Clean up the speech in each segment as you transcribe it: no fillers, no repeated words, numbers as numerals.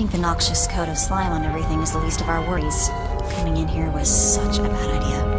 think the noxious coat of slime on everything is the least of our worries. Coming in here was such a bad idea.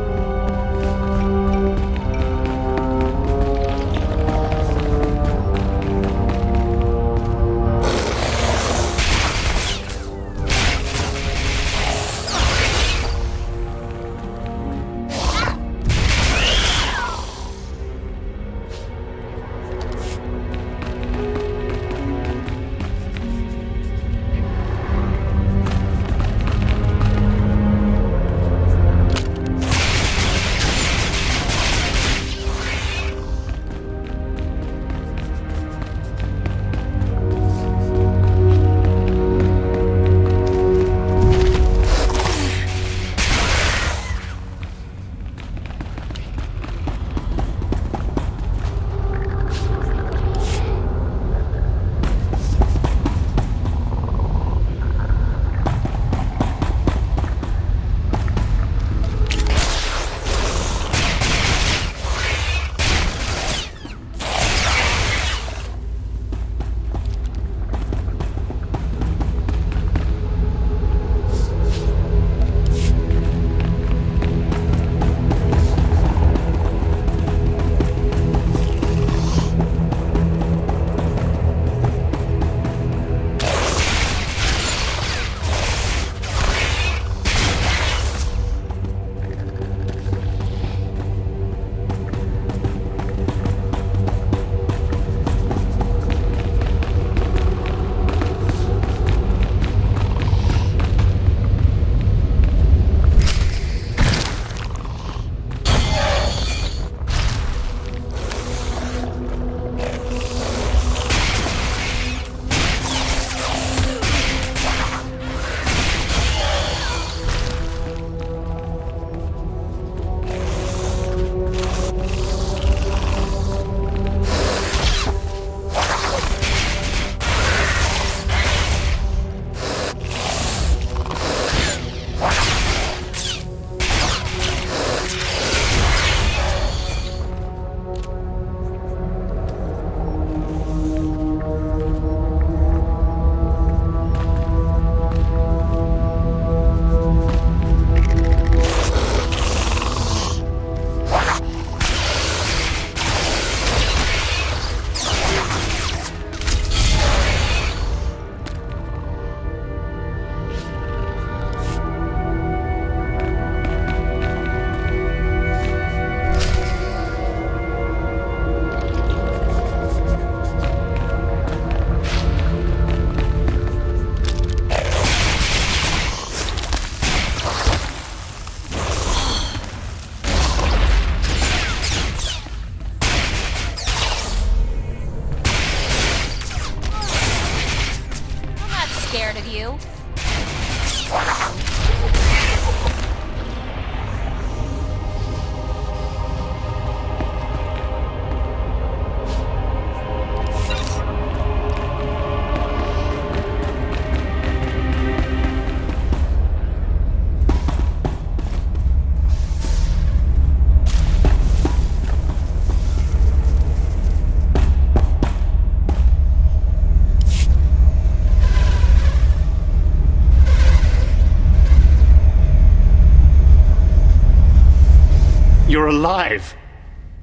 You're alive.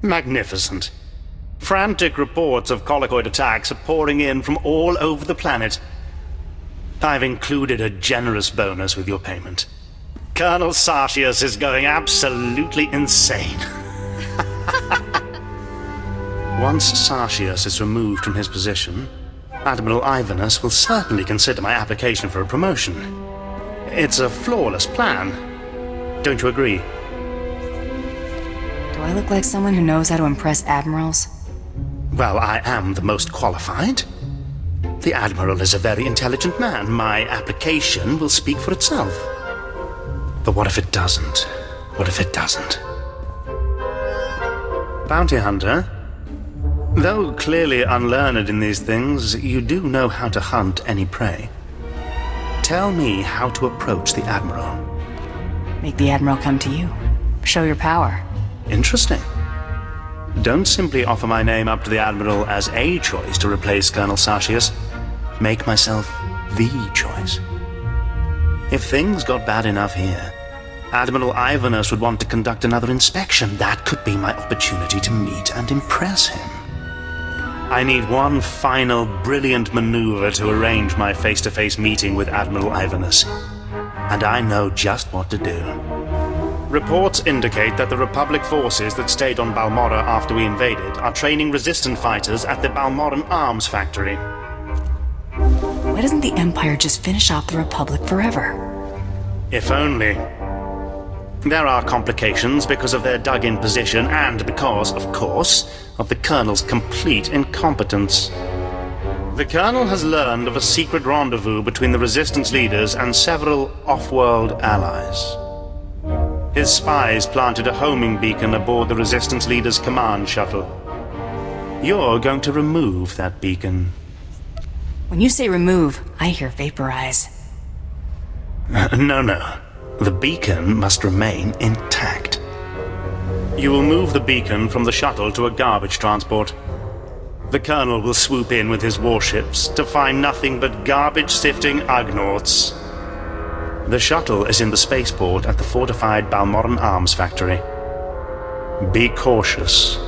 Magnificent. Frantic reports of colloquoid attacks are pouring in from all over the planet. I've included a generous bonus with your payment. Colonel Sartius is going absolutely insane. Once Sartius is removed from his position, Admiral Ivanus will certainly consider my application for a promotion. It's a flawless plan. Don't you agree? Do I look like someone who knows how to impress admirals? Well, I am the most qualified. The Admiral is a very intelligent man. My application will speak for itself. But what if it doesn't? What if it doesn't? Bounty Hunter, though clearly unlearned in these things, you do know how to hunt any prey. Tell me how to approach the Admiral. Make the Admiral come to you. Show your power. Interesting. Don't simply offer my name up to the Admiral as a choice to replace Colonel Sartius. Make myself the choice. If things got bad enough here, Admiral Ivanus would want to conduct another inspection. That could be my opportunity to meet and impress him. I need one final brilliant maneuver to arrange my face-to-face meeting with Admiral Ivanus, and I know just what to do. Reports indicate that the Republic forces that stayed on Balmorra after we invaded are training resistant fighters at the Balmorran arms factory. Why doesn't the Empire just finish off the Republic forever? If only. There are complications because of their dug-in position and because, of course, of the Colonel's complete incompetence. The Colonel has learned of a secret rendezvous between the Resistance leaders and several off-world allies. His spies planted a homing beacon aboard the Resistance leader's command shuttle. You're going to remove that beacon. When you say remove, I hear vaporize. No. The beacon must remain intact. You will move the beacon from the shuttle to a garbage transport. The Colonel will swoop in with his warships to find nothing but garbage-sifting Ugnaughts. The shuttle is in the spaceport at the fortified Balmorran arms factory. Be cautious.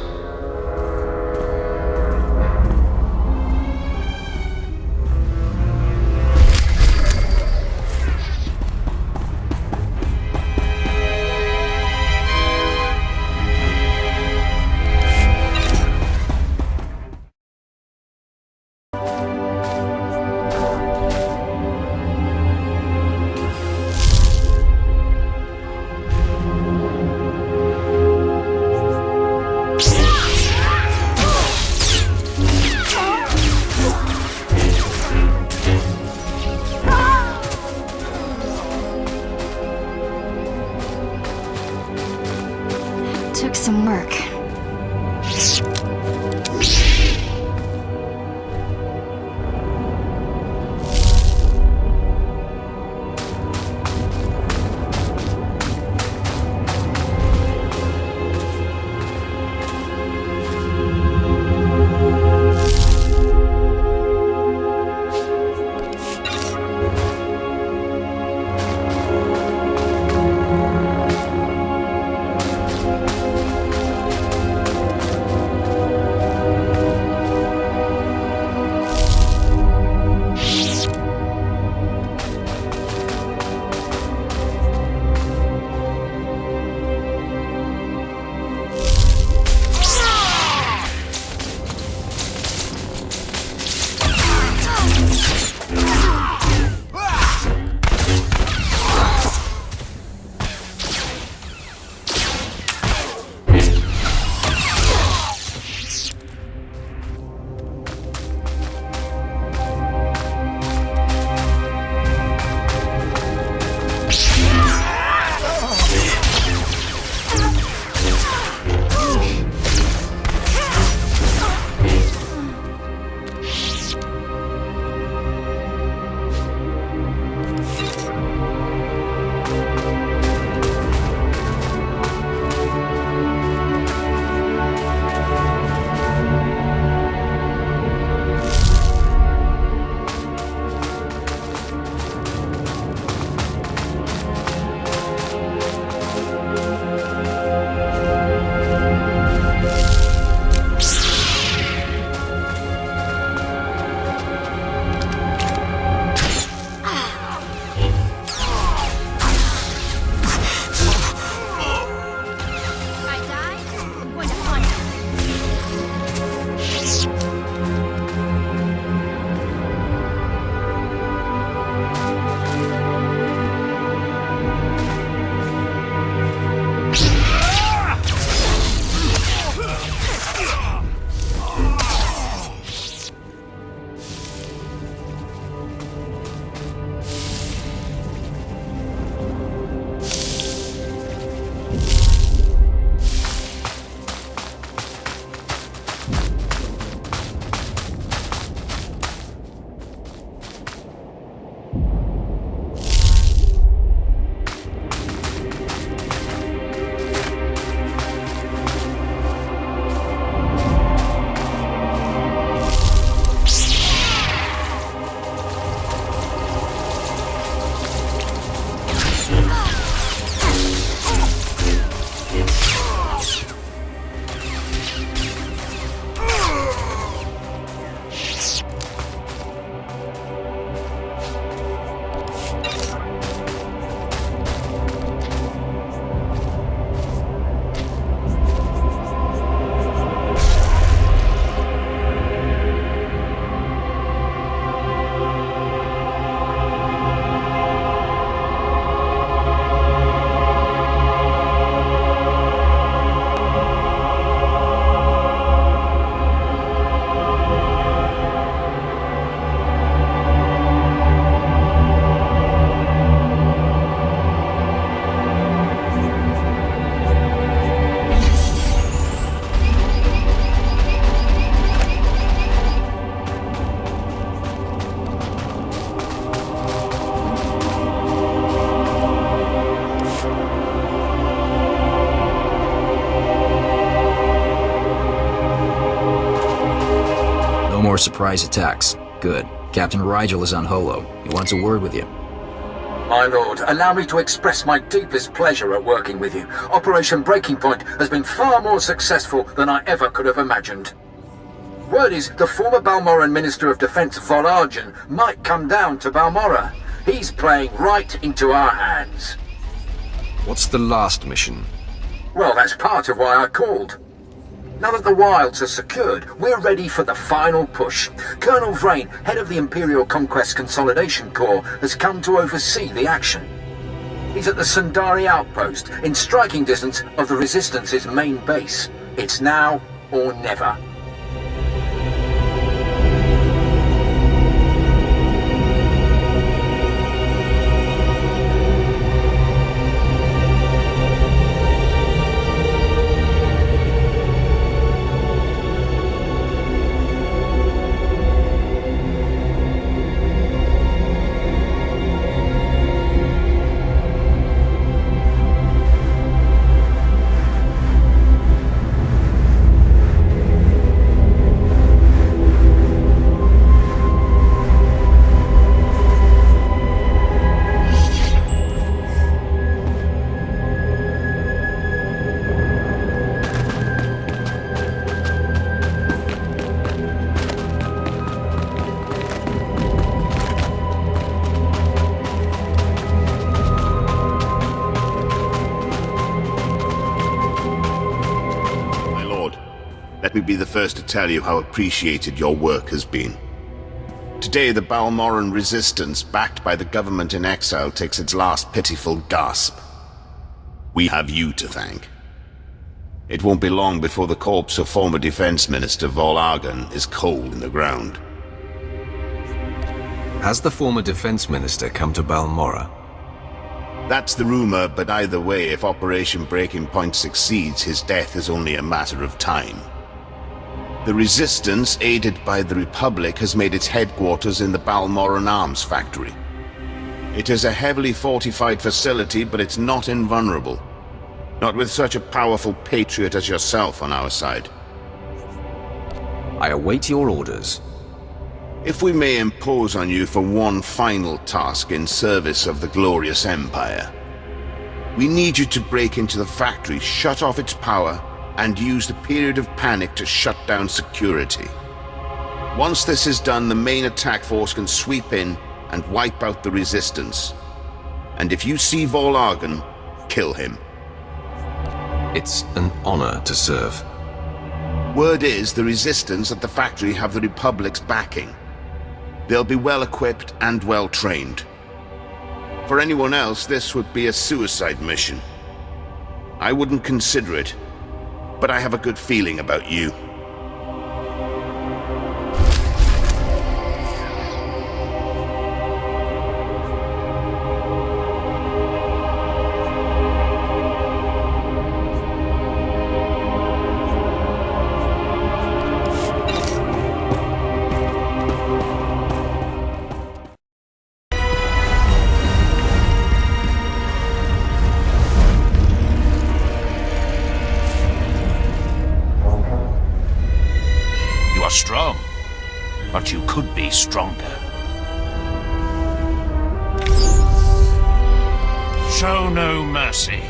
Took some work. more surprise attacks. Good. Captain Rigel is on Holo. He wants a word with you. My lord, allow me to express my deepest pleasure at working with you. Operation Breaking Point has been far more successful than I ever could have imagined. Word is the former Balmorran Minister of Defense Vol'argan might come down to Balmorra. He's playing right into our hands. What's the last mission? Well, that's part of why I called. Now that the wilds are secured, we're ready for the final push. Colonel Vrain, head of the Imperial Conquest Consolidation Corps, has come to oversee the action. He's at the Sundari outpost, in striking distance of the Resistance's main base. It's now or never. Let me be the first to tell you how appreciated your work has been. Today, the Balmorran resistance, backed by the government in exile, takes its last pitiful gasp. We have you to thank. It won't be long before the corpse of former Defense Minister Vol'argan is cold in the ground. Has the former Defense Minister come to Balmorra? That's the rumor, but either way, if Operation Breaking Point succeeds, his death is only a matter of time. The Resistance, aided by the Republic, has made its headquarters in the Balmorran arms factory. It is a heavily fortified facility, but it's not invulnerable. Not with such a powerful patriot as yourself on our side. I await your orders. If we may impose on you for one final task in service of the glorious Empire, we need you to break into the factory, shut off its power, and use the period of panic to shut down security. Once this is done, the main attack force can sweep in and wipe out the Resistance. And if you see Vol'argan, kill him. It's an honor to serve. Word is the Resistance at the factory have the Republic's backing. They'll be well equipped and well trained. For anyone else, this would be a suicide mission. I wouldn't consider it, but I have a good feeling about you. Strong, but you could be stronger. Show no mercy.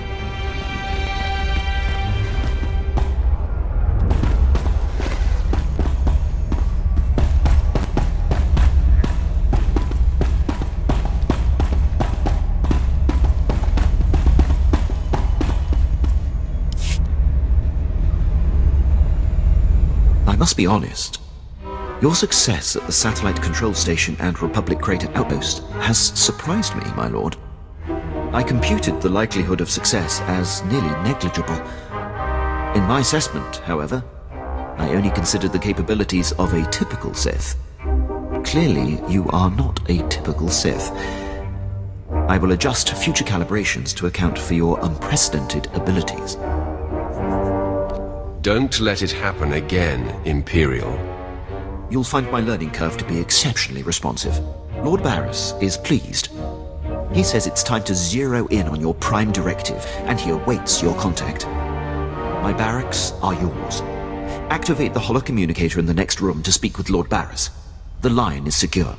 I must be honest. Your success at the Satellite Control Station and Republic Crater Outpost has surprised me, my lord. I computed the likelihood of success as nearly negligible. In my assessment, however, I only considered the capabilities of a typical Sith. Clearly, you are not a typical Sith. I will adjust future calibrations to account for your unprecedented abilities. Don't let it happen again, Imperial. You'll find my learning curve to be exceptionally responsive. Lord Barris is pleased. He says it's time to zero in on your prime directive, and he awaits your contact. My barracks are yours. Activate the holocommunicator in the next room to speak with Lord Barris. The line is secure.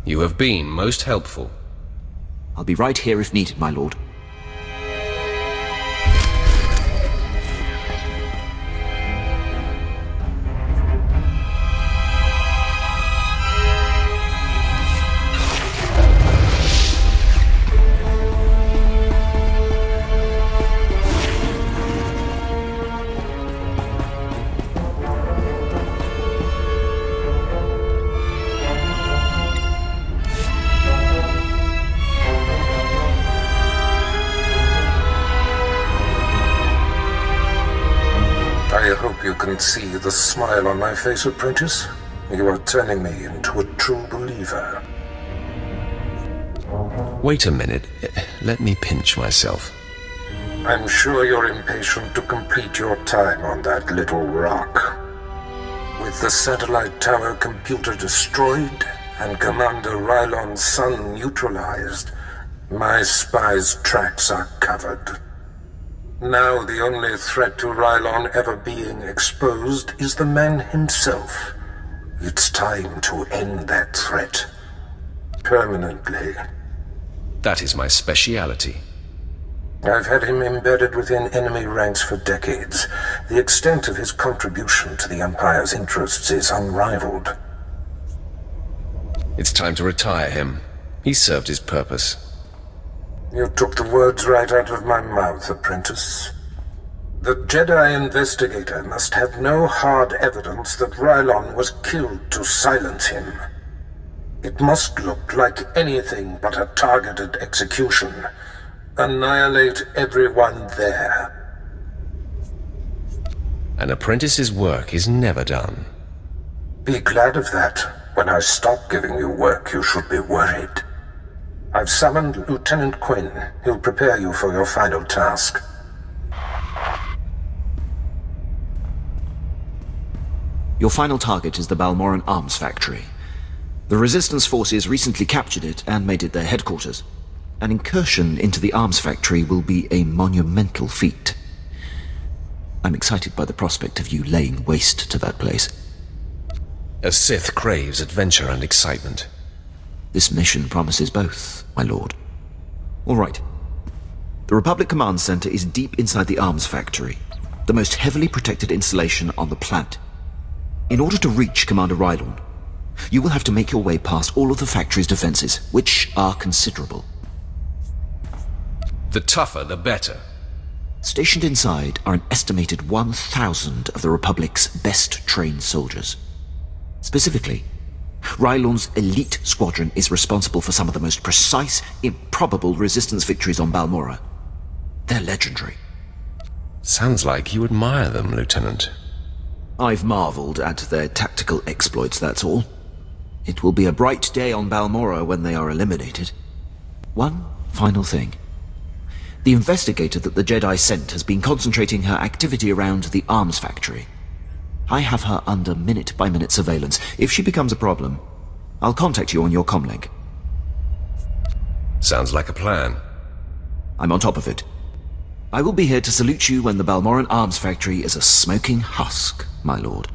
You have been most helpful. I'll be right here if needed, my lord. I hope you can see the smile on my face, apprentice. You are turning me into a true believer. Wait a minute. Let me pinch myself. I'm sure you're impatient to complete your time on that little rock. With the satellite tower computer destroyed and Commander Rylon's son neutralized, my spy's tracks are covered. Now the only threat to Rylon ever being exposed is the man himself. It's time to end that threat. Permanently. That is my speciality. I've had him embedded within enemy ranks for decades. The extent of his contribution to the Empire's interests is unrivaled. It's time to retire him. He served his purpose. You took the words right out of my mouth, apprentice. The Jedi investigator must have no hard evidence that Rylon was killed to silence him. It must look like anything but a targeted execution. Annihilate everyone there. An apprentice's work is never done. Be glad of that. When I stop giving you work, you should be worried. I've summoned Lieutenant Quinn. He'll prepare you for your final task. Your final target is the Balmorran arms factory. The Resistance forces recently captured it and made it their headquarters. An incursion into the arms factory will be a monumental feat. I'm excited by the prospect of you laying waste to that place. A Sith craves adventure and excitement. This mission promises both, my lord. All right. The Republic Command Center is deep inside the arms factory, the most heavily protected installation on the planet. In order to reach Commander Rylon, you will have to make your way past all of the factory's defenses, which are considerable. The tougher, the better. Stationed inside are an estimated 1,000 of the Republic's best-trained soldiers. Specifically, Rylon's elite squadron is responsible for some of the most precise, improbable resistance victories on Balmorra. They're legendary. Sounds like you admire them, Lieutenant. I've marveled at their tactical exploits, that's all. It will be a bright day on Balmorra when they are eliminated. One final thing. The investigator that the Jedi sent has been concentrating her activity around the arms factory. I have her under minute-by-minute surveillance. If she becomes a problem, I'll contact you on your comlink. Sounds like a plan. I'm on top of it. I will be here to salute you when the Balmorran arms factory is a smoking husk, my lord.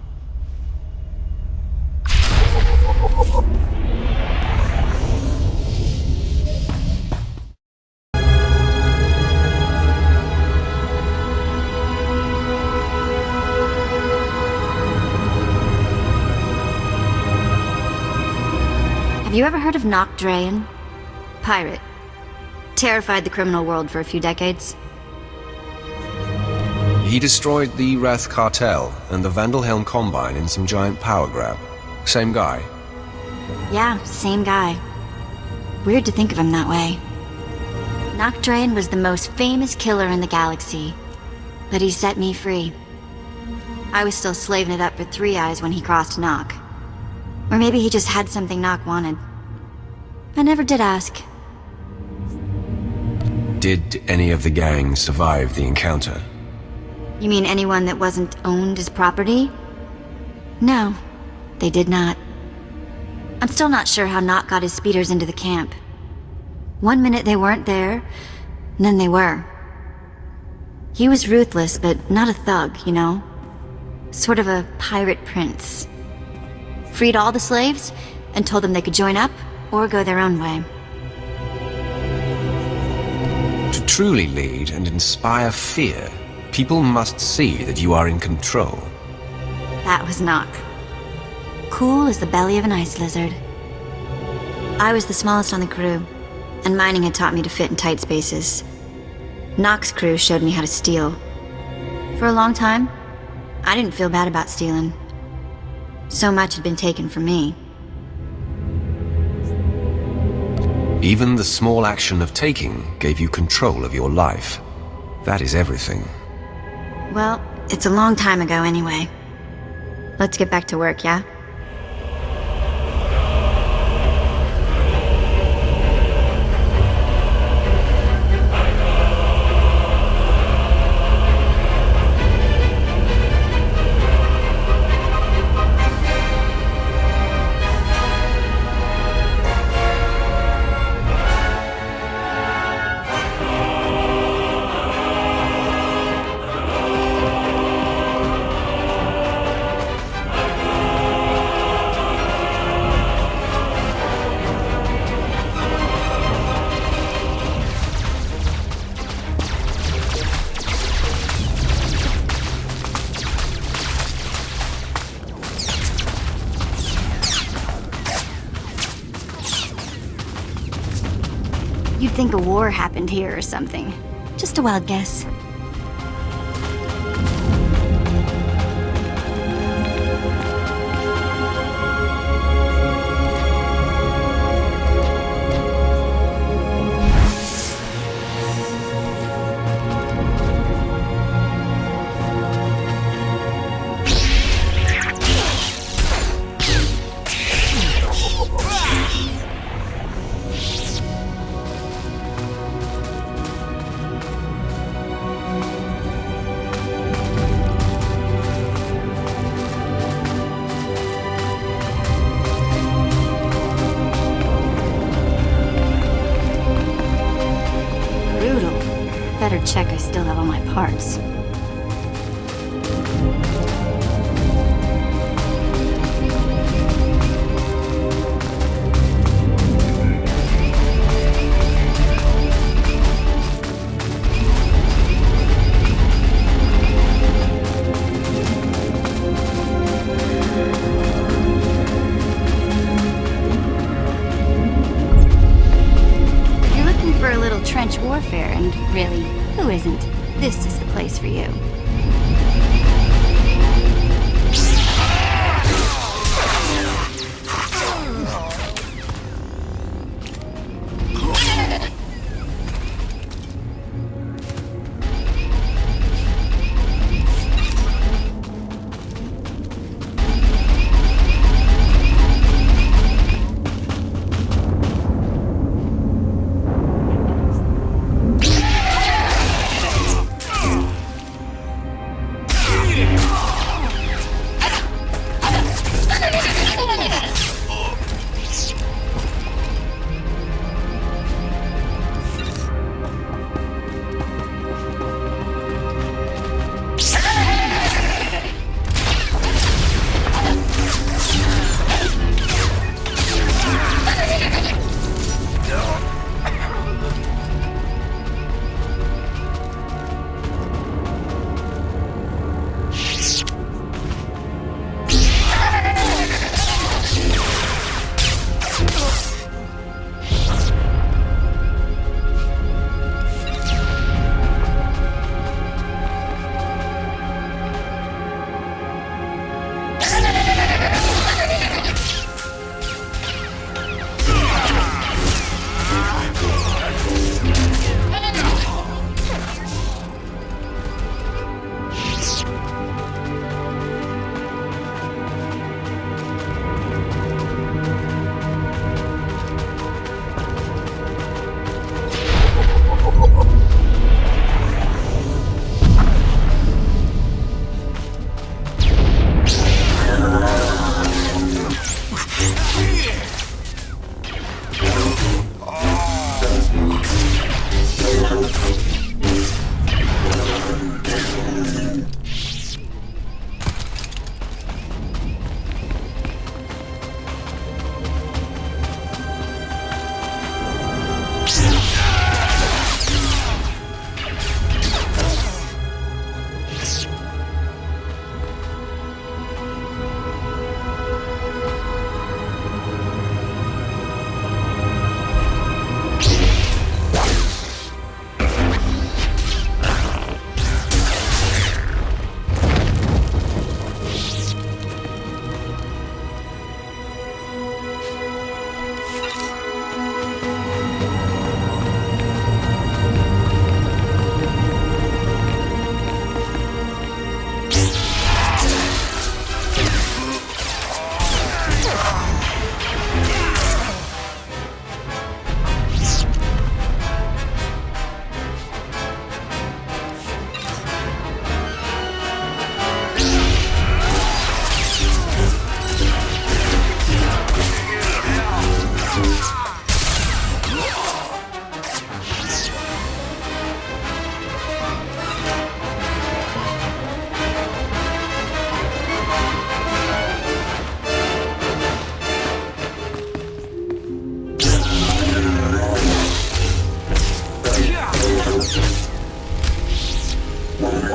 Have you ever heard of Nock Draen? Pirate. Terrified the criminal world for a few decades. He destroyed the Wrath Cartel and the Vandalhelm Combine in some giant power grab. Same guy. Yeah, same guy. Weird to think of him that way. Nock Draen was the most famous killer in the galaxy, but he set me free. I was still slaving it up for Three Eyes when he crossed Nock. Or maybe he just had something Nock wanted. I never did ask. Did any of the gang survive the encounter? You mean anyone that wasn't owned as property? No, they did not. I'm still not sure how Nock got his speeders into the camp. One minute they weren't there, and then they were. He was ruthless, but not a thug, you know? Sort of a pirate prince. Freed all the slaves and told them they could join up or go their own way. To truly lead and inspire fear, people must see that you are in control. That was Nock. Cool as the belly of an ice lizard. I was the smallest on the crew, and mining had taught me to fit in tight spaces. Nock's crew showed me how to steal. For a long time, I didn't feel bad about stealing. So much had been taken from me. Even the small action of taking gave you control of your life. That is everything. Well, it's a long time ago anyway. Let's get back to work, yeah? You'd think a war happened here or something. Just a wild guess. Better check I still have all my parts. You're looking for a little trench warfare, and really, who isn't? This is the place for you.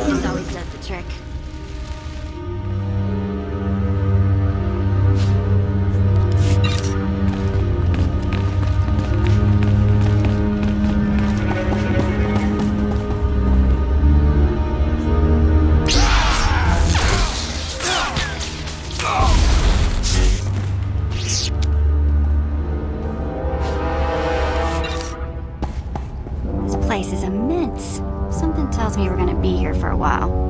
This always does the trick. This place is immense. Something tells me we're gonna be here for a while.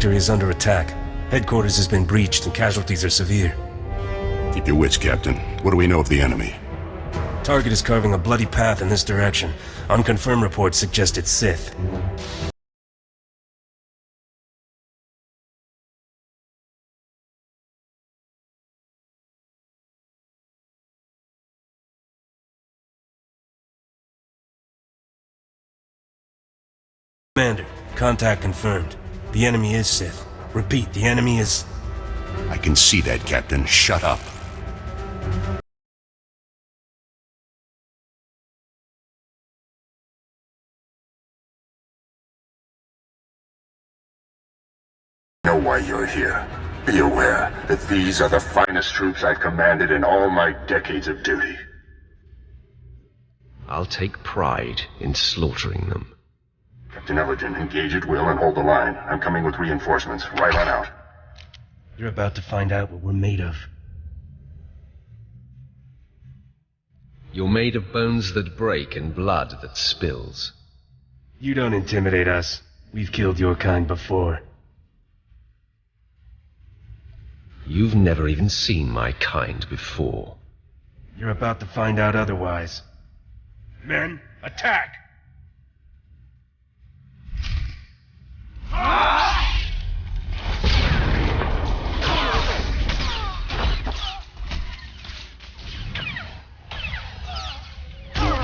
factory is under attack. Headquarters has been breached and casualties are severe. Keep your wits, Captain. What do we know of the enemy? Target is carving a bloody path in this direction. Unconfirmed reports suggest it's Sith. Commander, contact confirmed. The enemy is Sith. Repeat, the enemy is... I can see that, Captain. Shut up. Know why you're here. Be aware that these are the finest troops I've commanded in all my decades of duty. I'll take pride in slaughtering them. Captain Ellerton, engage at will and hold the line. I'm coming with reinforcements. Right on out. You're about to find out what we're made of. You're made of bones that break and blood that spills. You don't intimidate us. We've killed your kind before. You've never even seen my kind before. You're about to find out otherwise. Men, attack!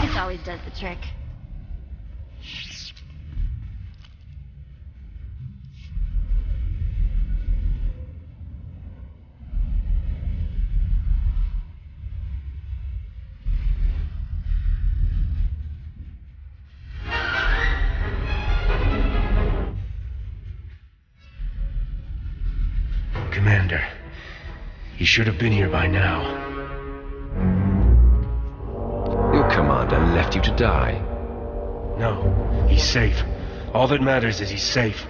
This always does the trick. Commander, he should have been here by now. Your commander left you to die. No, he's safe. All that matters is he's safe.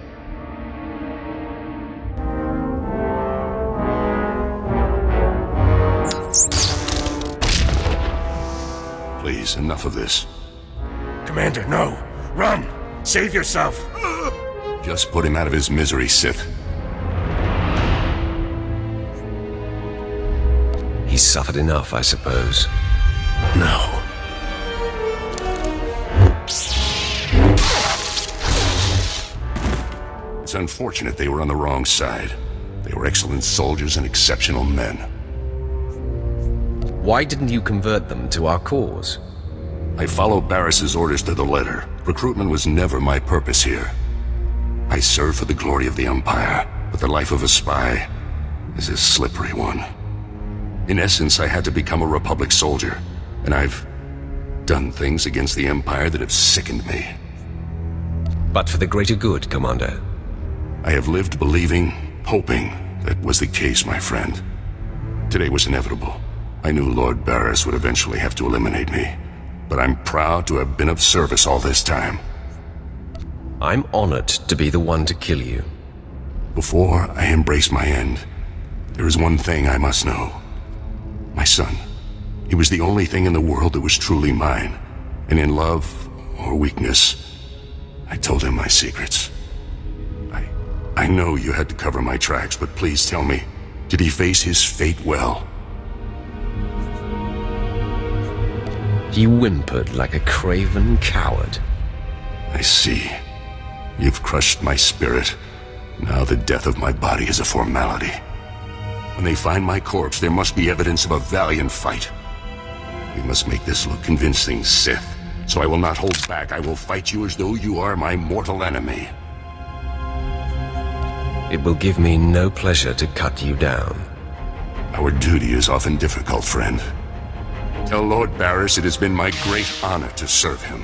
Please, enough of this. Commander, no! Run! Save yourself! Just put him out of his misery, Sith. He's suffered enough, I suppose. No. It's unfortunate they were on the wrong side. They were excellent soldiers and exceptional men. Why didn't you convert them to our cause? I followed Barris's orders to the letter. Recruitment was never my purpose here. I serve for the glory of the Empire, but the life of a spy is a slippery one. In essence, I had to become a Republic soldier, and I've done things against the Empire that have sickened me. But for the greater good, Commander. I have lived believing, hoping that was the case, my friend. Today was inevitable. I knew Lord Barris would eventually have to eliminate me, but I'm proud to have been of service all this time. I'm honored to be the one to kill you. Before I embrace my end, there is one thing I must know. My son. He was the only thing in the world that was truly mine, and in love or weakness, I told him my secrets. I know you had to cover my tracks, but please tell me, did he face his fate well? He whimpered like a craven coward. I see. You've crushed my spirit. Now the death of my body is a formality. When they find my corpse, there must be evidence of a valiant fight. We must make this look convincing, Sith. So I will not hold back. I will fight you as though you are my mortal enemy. It will give me no pleasure to cut you down. Our duty is often difficult, friend. Tell Lord Barris it has been my great honor to serve him.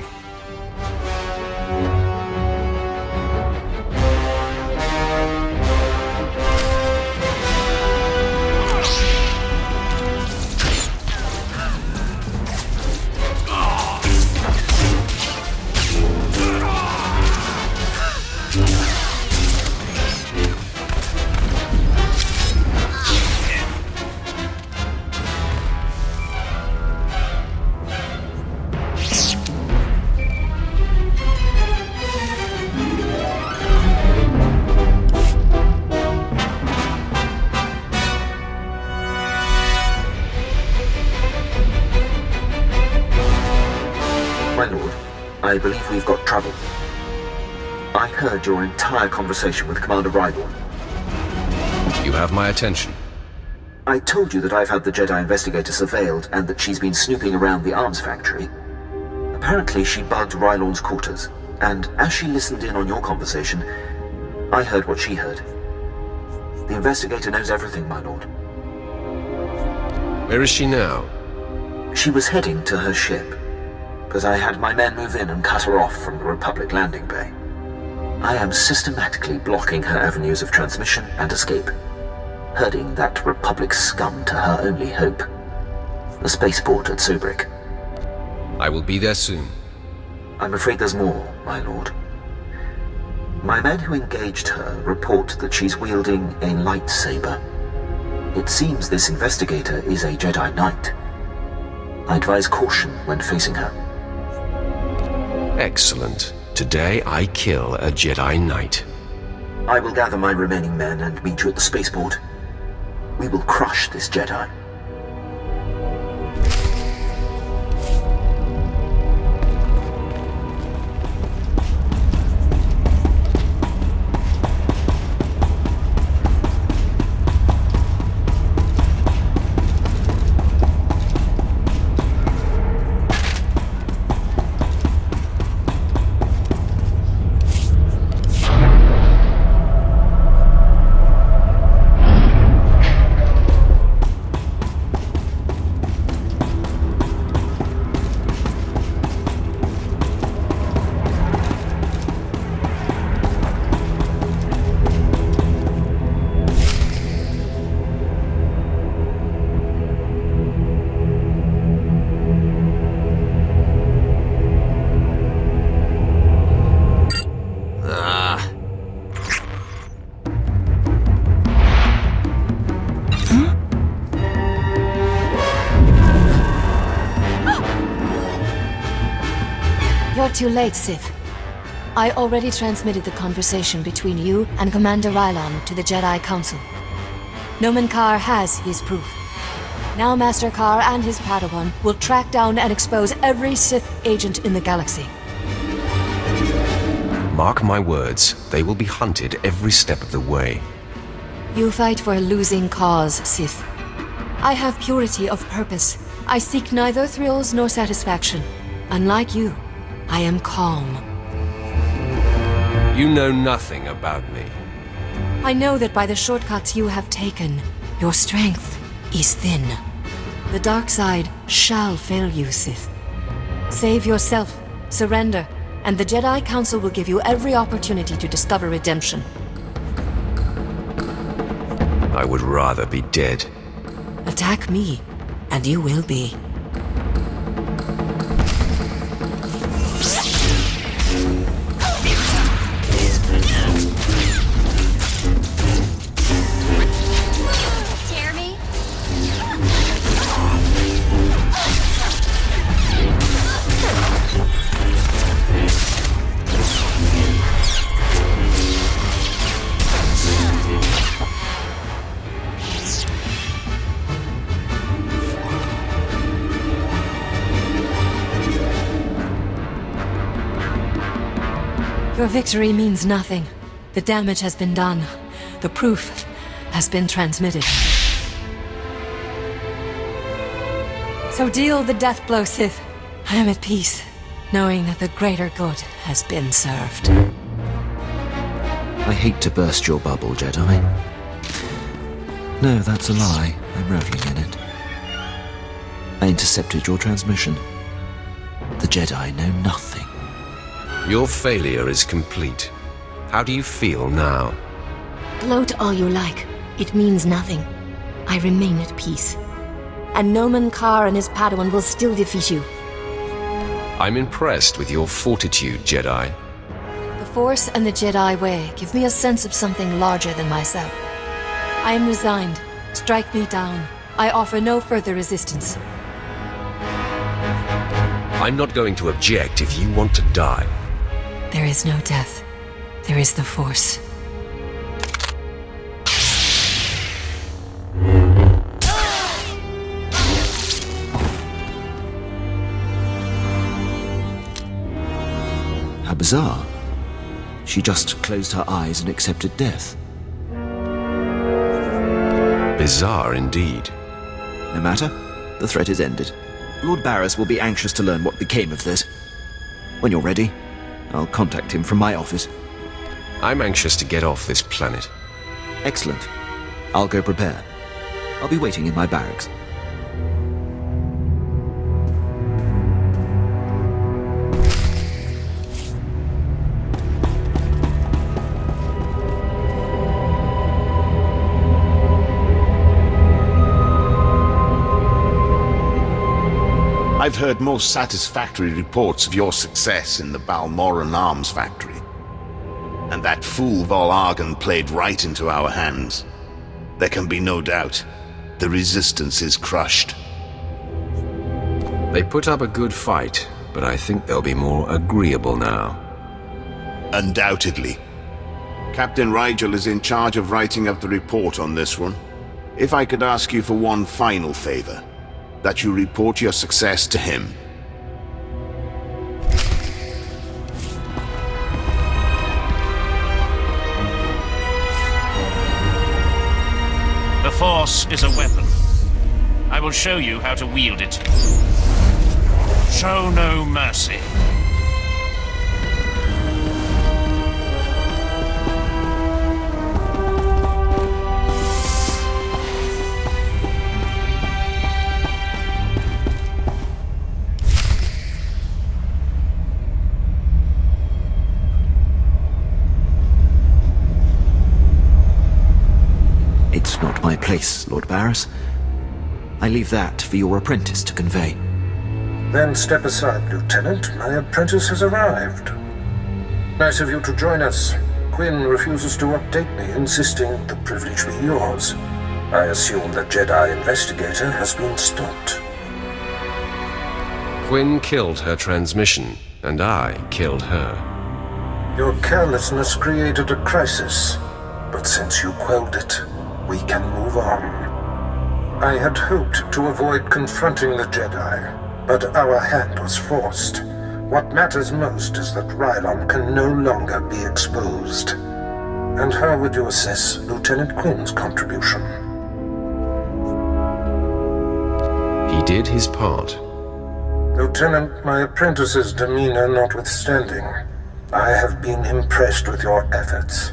My lord, I believe we've got trouble. I heard your entire conversation with Commander Rylon. You have my attention. I told you that I've had the Jedi investigator surveilled and that she's been snooping around the arms factory. Apparently she bugged Rylon's quarters, and as she listened in on your conversation, I heard what she heard. The investigator knows everything, my lord. Where is she now? She was heading to her ship, but I had my men move in and cut her off from the Republic landing bay. I am systematically blocking her avenues of transmission and escape, herding that Republic scum to her only hope, the spaceport at Sobrik. I will be there soon. I'm afraid there's more, my lord. My men who engaged her report that she's wielding a lightsaber. It seems this investigator is a Jedi Knight. I advise caution when facing her. Excellent. Today I kill a Jedi Knight. I will gather my remaining men and meet you at the spaceport. We will crush this Jedi. Too late, Sith. I already transmitted the conversation between you and Commander Rylon to the Jedi Council. Nomen Karr has his proof. Now Master Karr and his Padawan will track down and expose every Sith agent in the galaxy. Mark my words, they will be hunted every step of the way. You fight for a losing cause, Sith. I have purity of purpose. I seek neither thrills nor satisfaction. Unlike you, I am calm. You know nothing about me. I know that by the shortcuts you have taken, your strength is thin. The dark side shall fail you, Sith. Save yourself, surrender, and the Jedi Council will give you every opportunity to discover redemption. I would rather be dead. Attack me, and you will be. Your victory means nothing. The damage has been done. The proof has been transmitted. So deal the death blow, Sith. I am at peace, knowing that the greater good has been served. I hate to burst your bubble, Jedi. No, that's a lie. I'm reveling in it. I intercepted your transmission. The Jedi know nothing. Your failure is complete. How do you feel now? Gloat all you like. It means nothing. I remain at peace. And Nomen Karr and his Padawan will still defeat you. I'm impressed with your fortitude, Jedi. The Force and the Jedi way give me a sense of something larger than myself. I am resigned. Strike me down. I offer no further resistance. I'm not going to object if you want to die. There is no death. There is the Force. How bizarre. She just closed her eyes and accepted death. Bizarre indeed. No matter. The threat is ended. Lord Barris will be anxious to learn what became of this. When you're ready, I'll contact him from my office. I'm anxious to get off this planet. Excellent. I'll go prepare. I'll be waiting in my barracks. I've heard most satisfactory reports of your success in the Balmorran arms factory. And that fool Vol'argan played right into our hands. There can be no doubt. The resistance is crushed. They put up a good fight, but I think they'll be more agreeable now. Undoubtedly. Captain Rigel is in charge of writing up the report on this one. If I could ask you for one final favor, that you report your success to him. The Force is a weapon. I will show you how to wield it. Show no mercy. It's not my place, Lord Barris. I leave that for your apprentice to convey. Then step aside, Lieutenant. My apprentice has arrived. Nice of you to join us. Quinn refuses to update me, insisting the privilege be yours. I assume the Jedi investigator has been stopped. Quinn killed her transmission, and I killed her. Your carelessness created a crisis, but since you quelled it, we can move on. I had hoped to avoid confronting the Jedi, but our hand was forced. What matters most is that Rylon can no longer be exposed. And how would you assess Lieutenant Quinn's contribution? He did his part. Lieutenant, my apprentice's demeanor notwithstanding, I have been impressed with your efforts.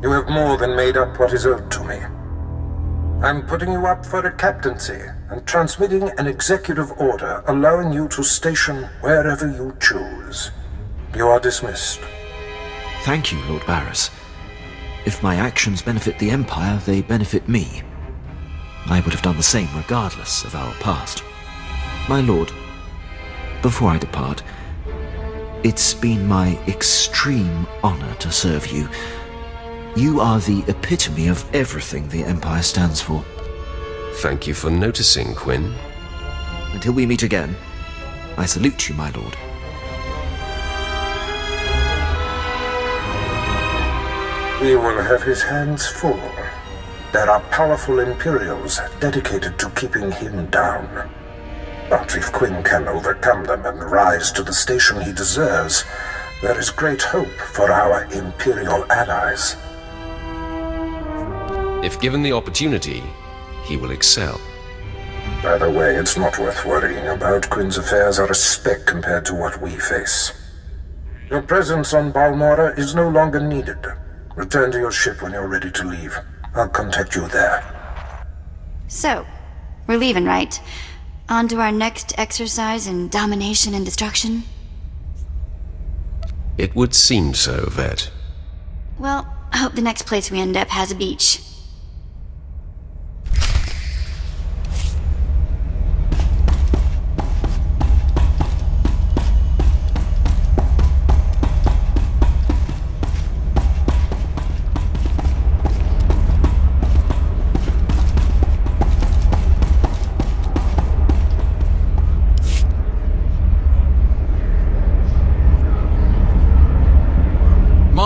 You have more than made up what is owed to me. I'm putting you up for a captaincy and transmitting an executive order allowing you to station wherever you choose. You are dismissed. Thank you, Lord Barris. If my actions benefit the Empire, they benefit me. I would have done the same regardless of our past. My lord, before I depart, it's been my extreme honor to serve you. You are the epitome of everything the Empire stands for. Thank you for noticing, Quinn. Until we meet again, I salute you, my lord. He will have his hands full. There are powerful Imperials dedicated to keeping him down. But if Quinn can overcome them and rise to the station he deserves, there is great hope for our Imperial allies. If given the opportunity, he will excel. By the way, it's not worth worrying about. Quinn's affairs are a speck compared to what we face. Your presence on Balmorra is no longer needed. Return to your ship when you're ready to leave. I'll contact you there. So, we're leaving, right? On to our next exercise in domination and destruction? It would seem so, Vet. Well, I hope the next place we end up has a beach.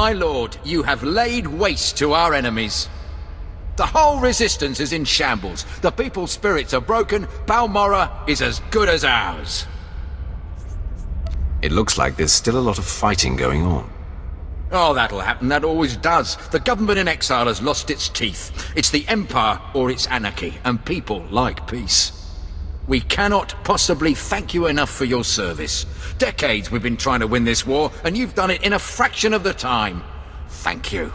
My lord, you have laid waste to our enemies. The whole resistance is in shambles. The people's spirits are broken. Balmorra is as good as ours. It looks like there's still a lot of fighting going on. Oh, that'll happen. That always does. The government in exile has lost its teeth. It's the Empire or it's anarchy, and people like peace. We cannot possibly thank you enough for your service. Decades we've been trying to win this war, and you've done it in a fraction of the time. Thank you.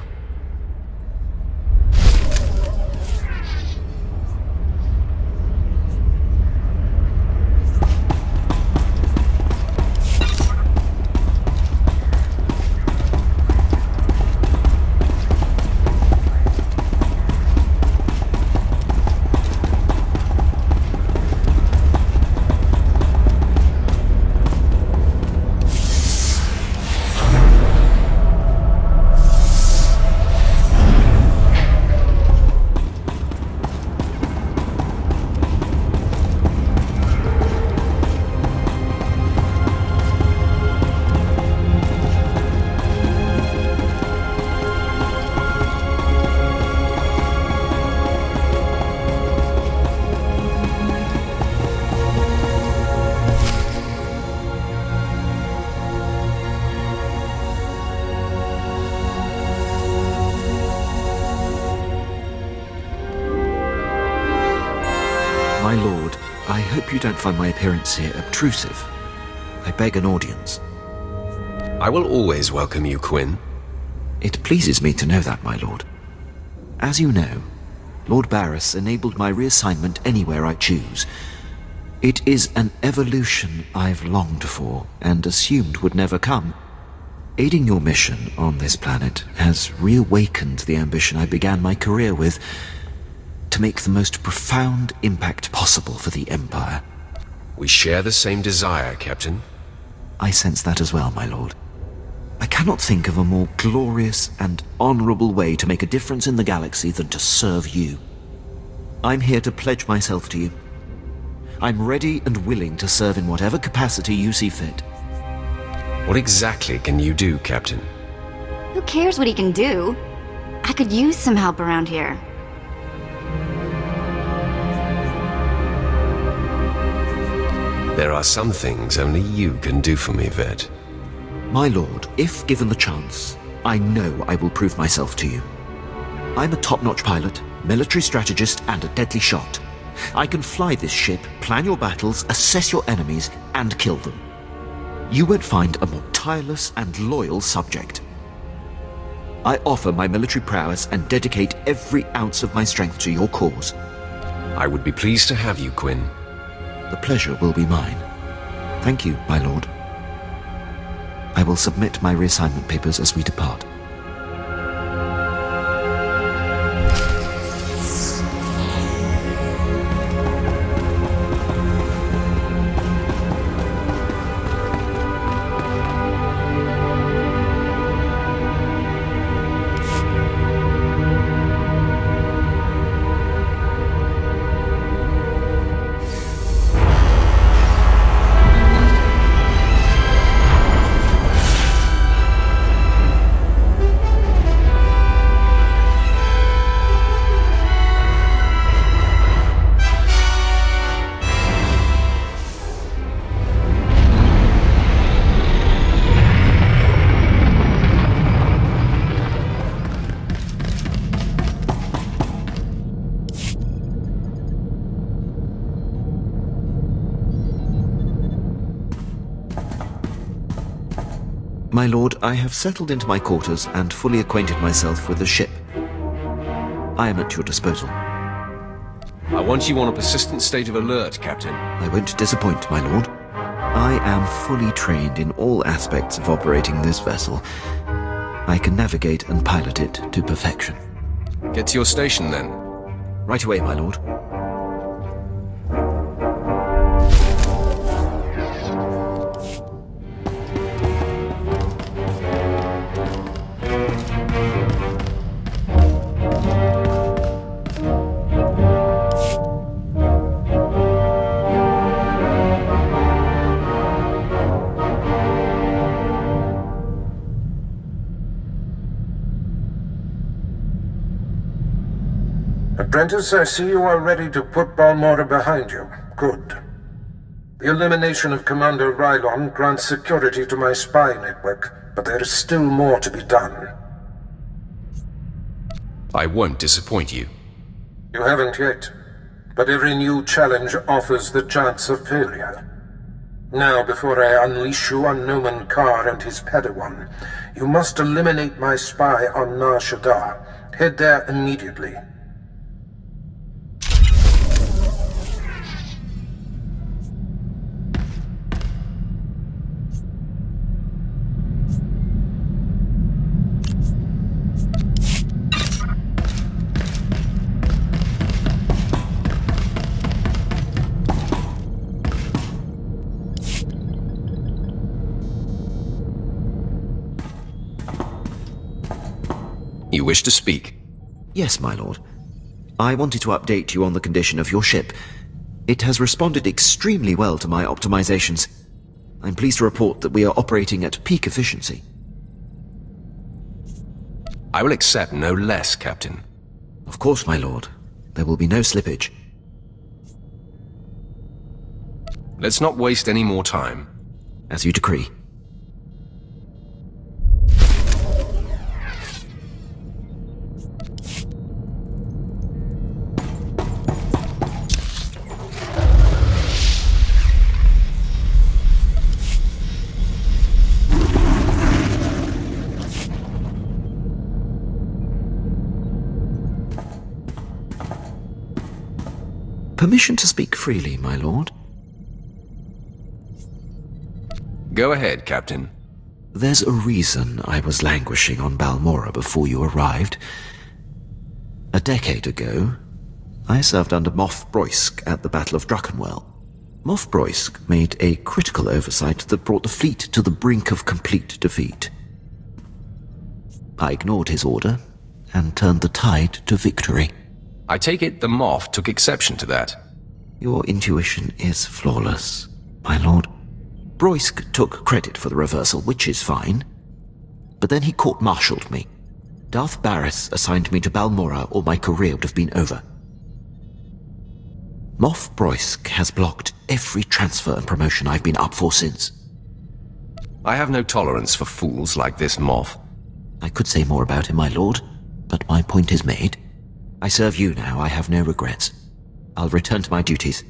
My lord, I hope you don't find my appearance here obtrusive. I beg an audience. I will always welcome you, Quinn. It pleases me to know that, my lord. As you know, Lord Barris enabled my reassignment anywhere I choose. It is an evolution I've longed for and assumed would never come. Aiding your mission on this planet has reawakened the ambition I began my career with, to make the most profound impact possible for the Empire. We share the same desire, Captain. I sense that as well, my lord. I cannot think of a more glorious and honorable way to make a difference in the galaxy than to serve you. I'm here to pledge myself to you. I'm ready and willing to serve in whatever capacity you see fit. What exactly can you do, Captain? Who cares what he can do? I could use some help around here. There are some things only you can do for me, Vet. My lord, if given the chance, I know I will prove myself to you. I'm a top-notch pilot, military strategist, and a deadly shot. I can fly this ship, plan your battles, assess your enemies, and kill them. You won't find a more tireless and loyal subject. I offer my military prowess and dedicate every ounce of my strength to your cause. I would be pleased to have you, Quinn. The pleasure will be mine. Thank you, my lord. I will submit my reassignment papers as we depart. My lord, I have settled into my quarters and fully acquainted myself with the ship. I am at your disposal. I want you on a persistent state of alert, Captain. I won't disappoint, my lord. I am fully trained in all aspects of operating this vessel. I can navigate and pilot it to perfection. Get to your station, then. Right away, my lord. Apprentice, I see you are ready to put Balmorra behind you. Good. The elimination of Commander Rylon grants security to my spy network, but there is still more to be done. I won't disappoint you. You haven't yet, but every new challenge offers the chance of failure. Now, before I unleash you on Noman Karr and his Padawan, you must eliminate my spy on Nar Shaddaa. Head there immediately. You wish to speak? Yes, my lord. I wanted to update you on the condition of your ship. It has responded extremely well to my optimizations. I'm pleased to report that we are operating at peak efficiency. I will accept no less, Captain. Of course, my lord. There will be no slippage. Let's not waste any more time. As you decree. Permission to speak freely, my lord? Go ahead, Captain. There's a reason I was languishing on Balmorra before you arrived. A decade ago, I served under Moff Broysk at the Battle of Druckenwell. Moff Broysk made a critical oversight that brought the fleet to the brink of complete defeat. I ignored his order and turned the tide to victory. I take it the Moff took exception to that. Your intuition is flawless, my lord. Broysk took credit for the reversal, which is fine. But then he court-martialed me. Darth Barris assigned me to Balmorra, or my career would have been over. Moff Broysk has blocked every transfer and promotion I've been up for since. I have no tolerance for fools like this Moff. I could say more about him, my lord, but my point is made. I serve you now, I have no regrets. I'll return to my duties.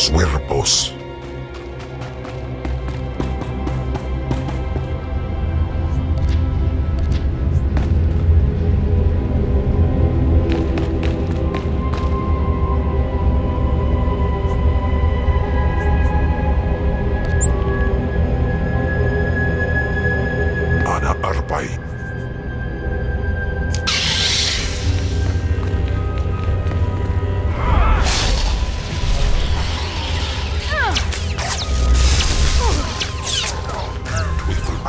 Suerpos. Ana Arpai. Twiffle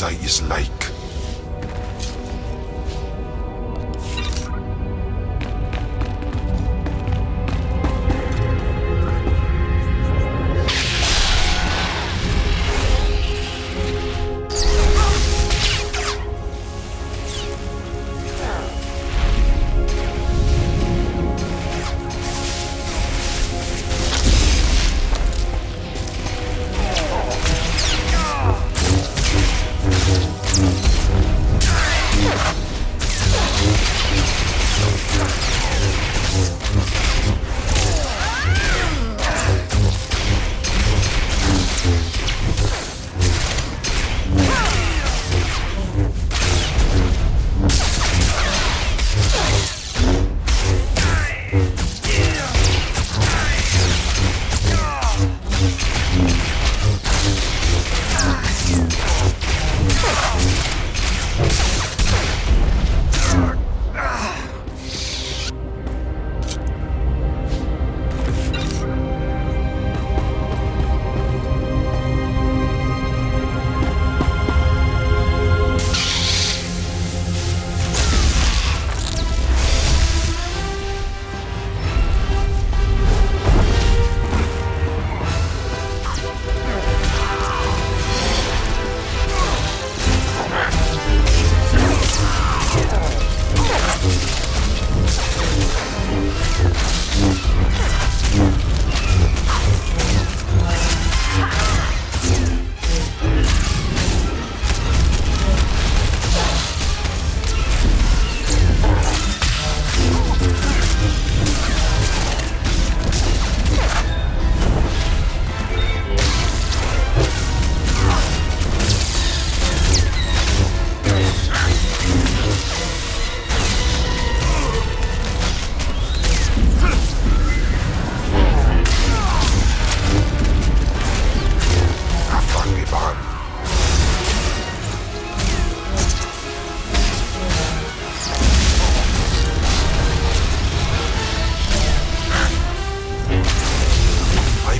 sight is like.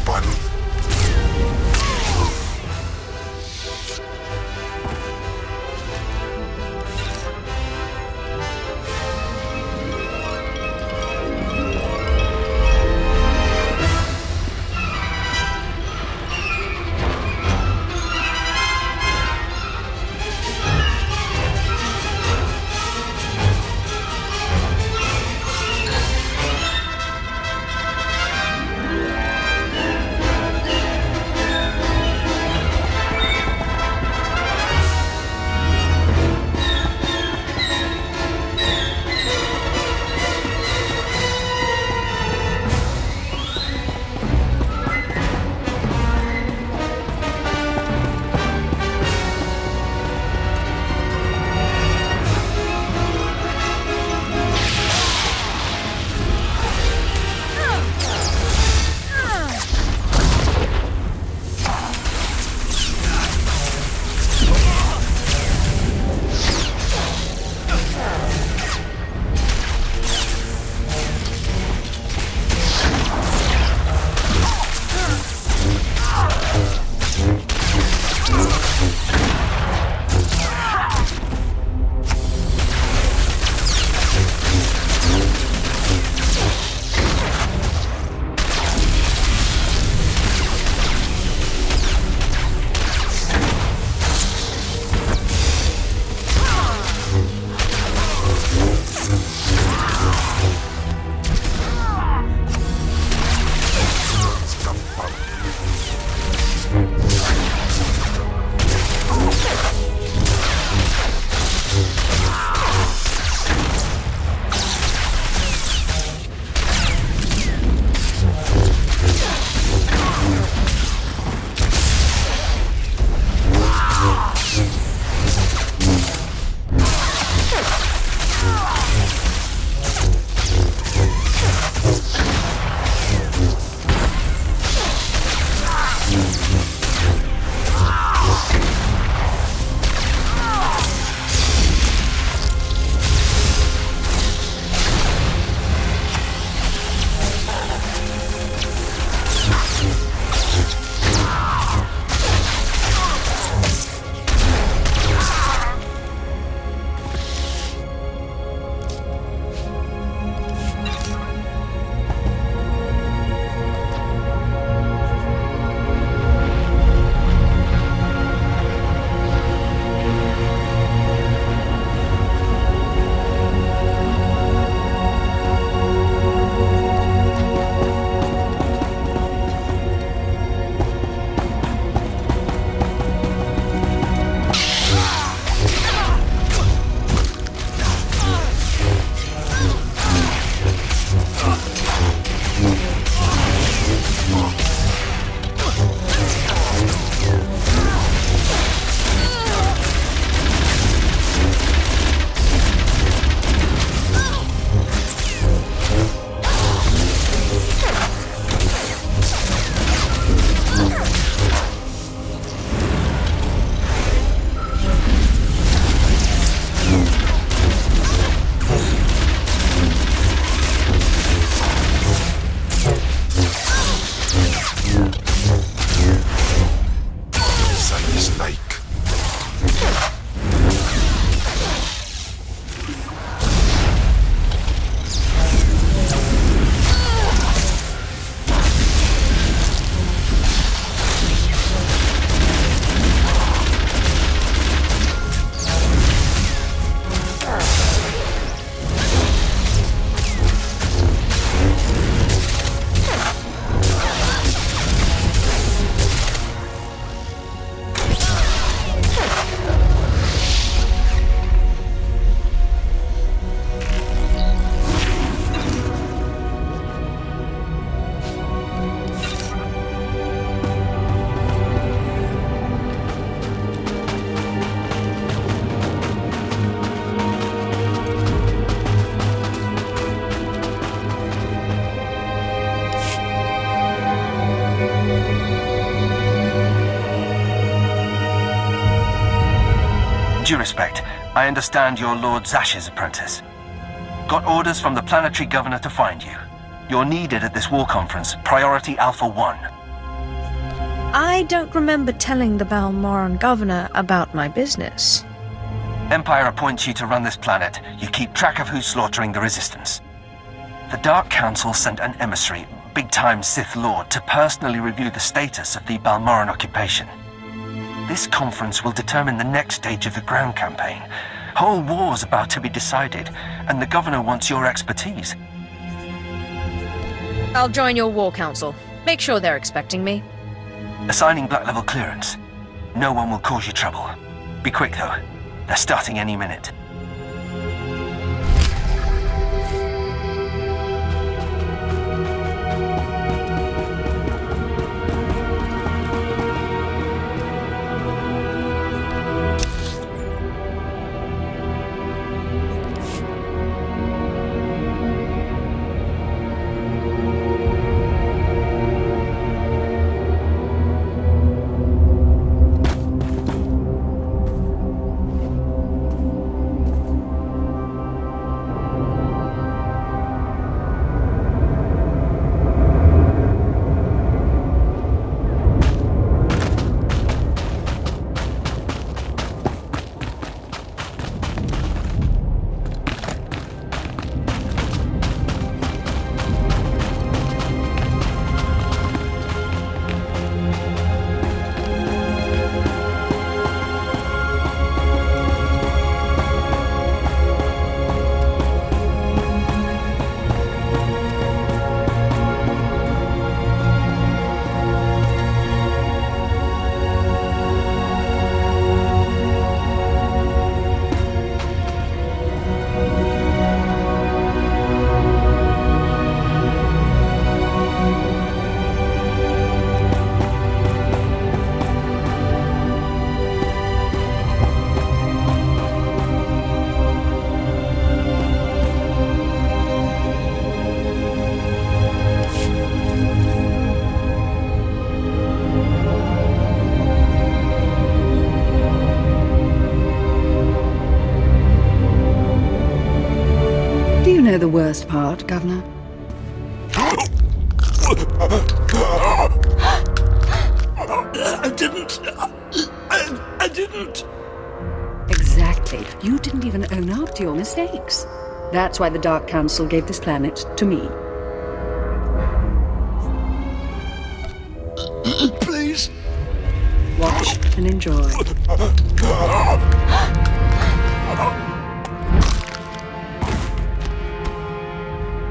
button. due respect, I understand you're Lord Zash's apprentice. Got orders from the planetary governor to find you. You're needed at this war conference, Priority Alpha 1. I don't remember telling the Balmorran governor about my business. Empire appoints you to run this planet. You keep track of who's slaughtering the Resistance. The Dark Council sent an emissary, big-time Sith Lord, to personally review the status of the Balmorran occupation. This conference will determine the next stage of the ground campaign. Whole war's about to be decided, and the governor wants your expertise. I'll join your war council. Make sure they're expecting me. Assigning black level clearance. No one will cause you trouble. Be quick, though. They're starting any minute. The worst part, Governor? I didn't. Exactly. You didn't even own up to your mistakes. That's why the Dark Council gave this planet to me. Please. Watch and enjoy.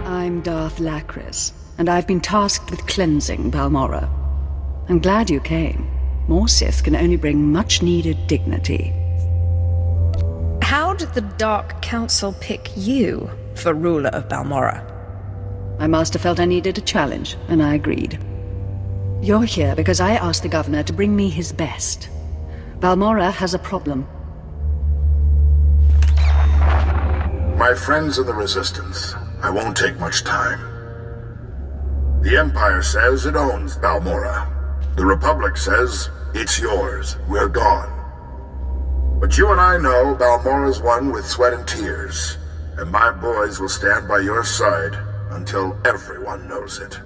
I'm Darth Lacris, and I've been tasked with cleansing Balmorra. I'm glad you came. More Sith can only bring much-needed dignity. How did the Dark Council pick you for ruler of Balmorra? My master felt I needed a challenge, and I agreed. You're here because I asked the governor to bring me his best. Balmorra has a problem. My friends in the Resistance, I won't take much time. The Empire says it owns Balmorra. The Republic says it's yours. We're gone. But you and I know Balmorra's won with sweat and tears, and my boys will stand by your side until everyone knows it.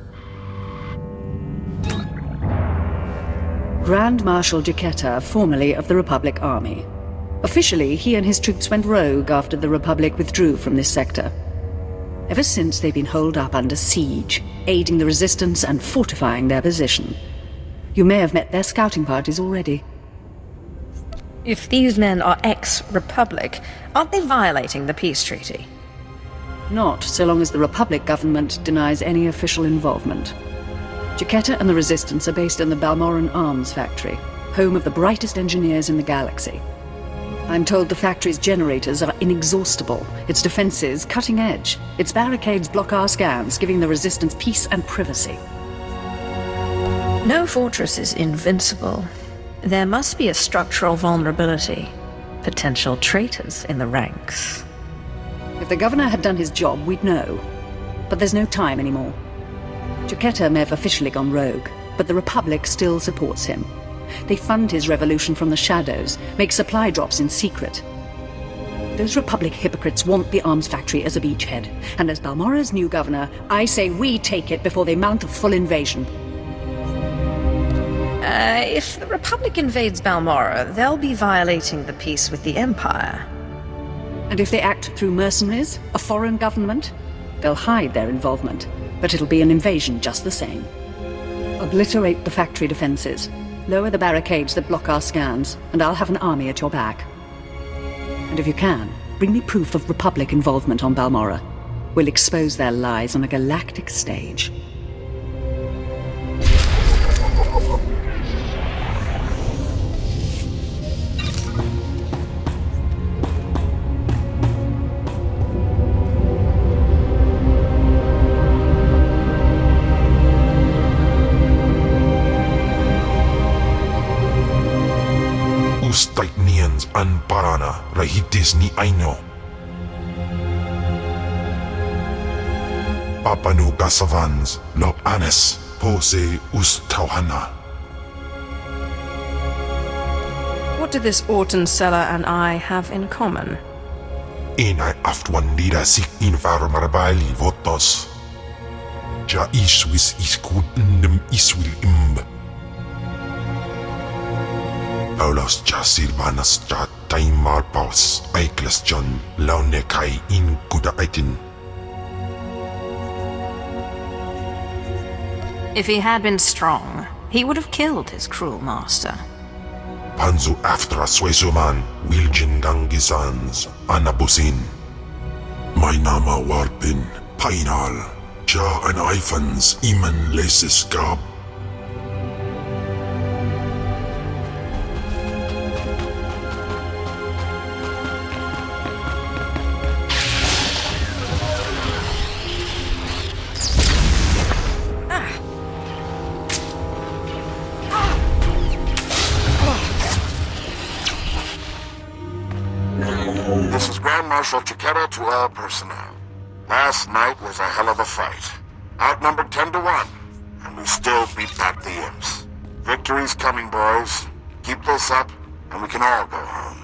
Grand Marshal Jaquetta, formerly of the Republic Army. Officially, he and his troops went rogue after the Republic withdrew from this sector. Ever since, they've been holed up under siege, aiding the Resistance and fortifying their position. You may have met their scouting parties already. If these men are ex-Republic, aren't they violating the peace treaty? Not so long as the Republic government denies any official involvement. Jaquetta and the Resistance are based in the Balmorran Arms Factory, home of the brightest engineers in the galaxy. I'm told the factory's generators are inexhaustible, its defenses cutting edge, its barricades block our scans, giving the Resistance peace and privacy. No fortress is invincible. There must be a structural vulnerability. Potential traitors in the ranks. If the governor had done his job, we'd know. But there's no time anymore. Jaquetta may have officially gone rogue, but the Republic still supports him. They fund his revolution from the shadows, make supply drops in secret. Those Republic hypocrites want the arms factory as a beachhead, and as Balmorra's new governor, I say we take it before they mount a full invasion. If the Republic invades Balmorra, they'll be violating the peace with the Empire. And if they act through mercenaries, a foreign government, they'll hide their involvement, but it'll be an invasion just the same. Obliterate the factory defenses, lower the barricades that block our scans, and I'll have an army at your back. And if you can, bring me proof of Republic involvement on Balmorra. We'll expose their lies on a galactic stage. Ustaitnians an parana rahitis ni aino. Papanu kasavans lo anes pose ustauhana. What do this Orton seller and I have in common? Inai aftwan lira sik invar marbali votos. Ja iswis iskud ndem iswil imb. Paulos ja silvanas ja taimar paus aikles John laune kai in kuda aitin. If he had been strong, he would have killed his cruel master. Panzu aftra suesuman wiljin dangisans anabusin. My nama warpin painal ja an ifans iman leses gab. This is Grand Marshal Chiketa to all personnel. Last night was a hell of a fight. Outnumbered 10 to 1, and we still beat back the imps. Victory's coming, boys. Keep this up, and we can all go home.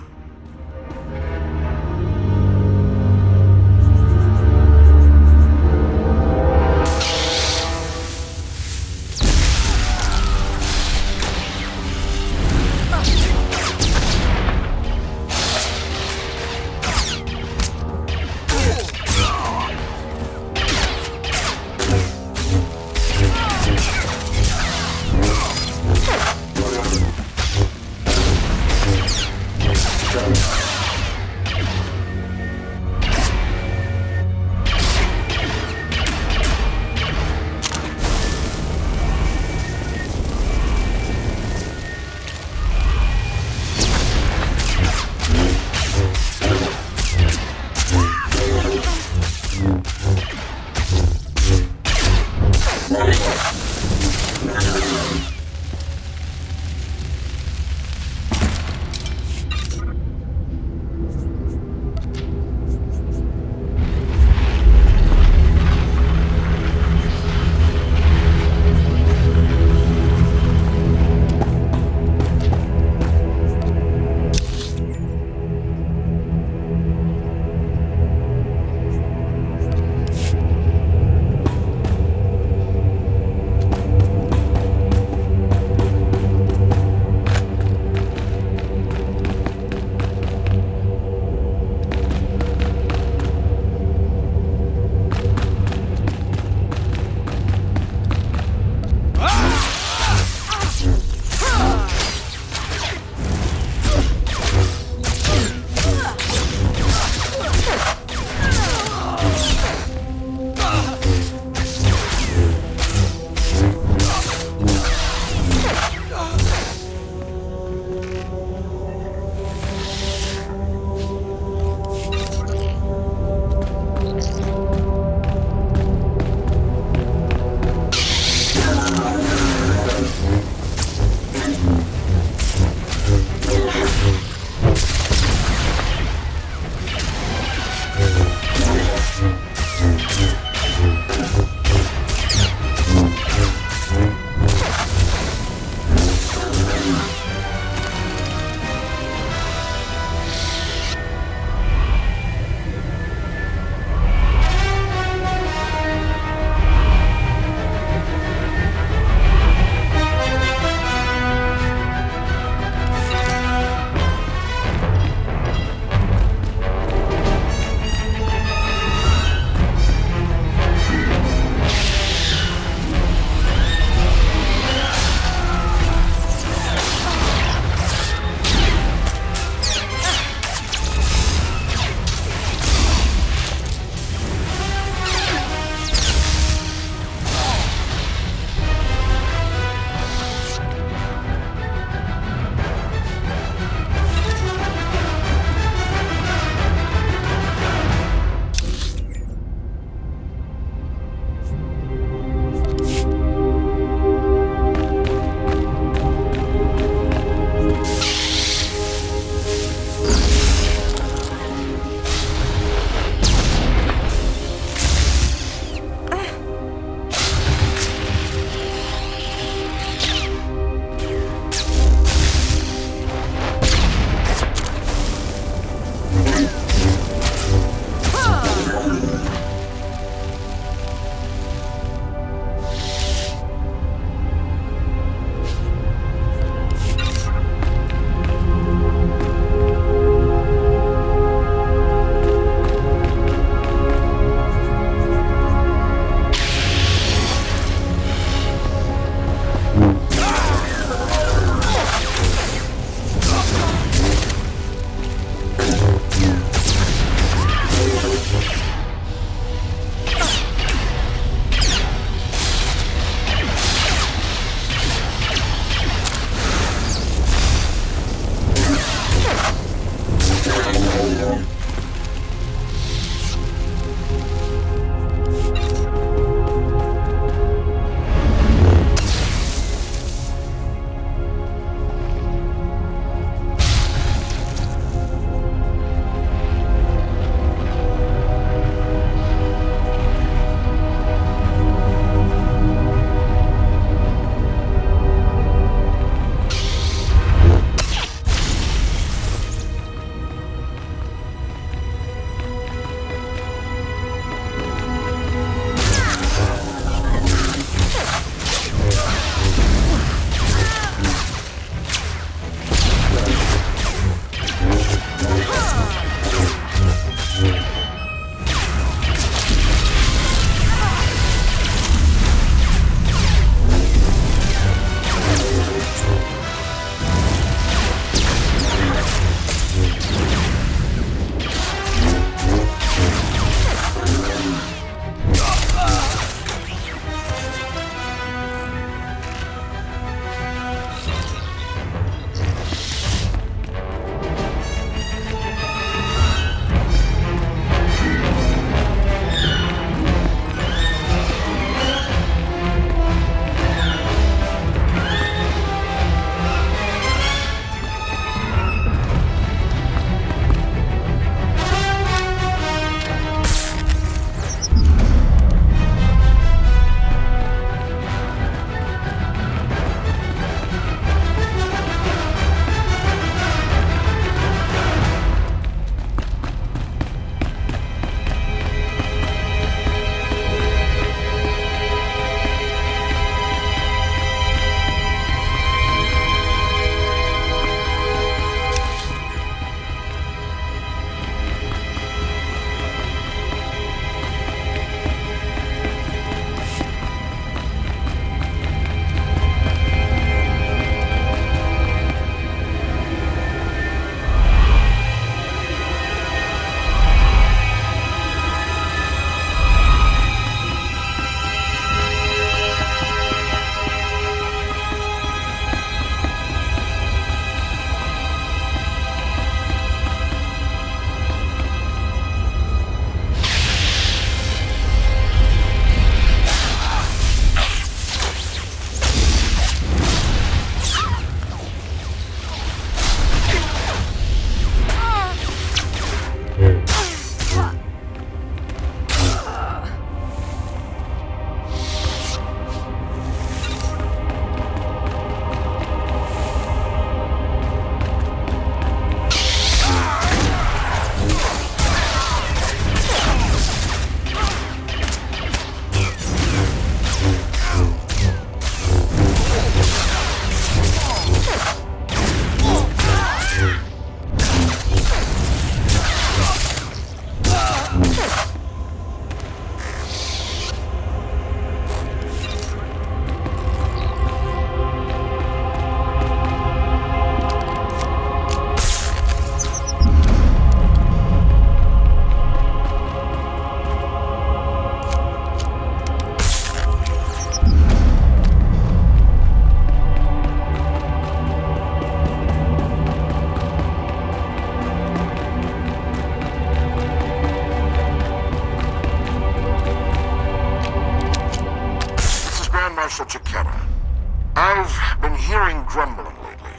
I've been hearing grumbling lately.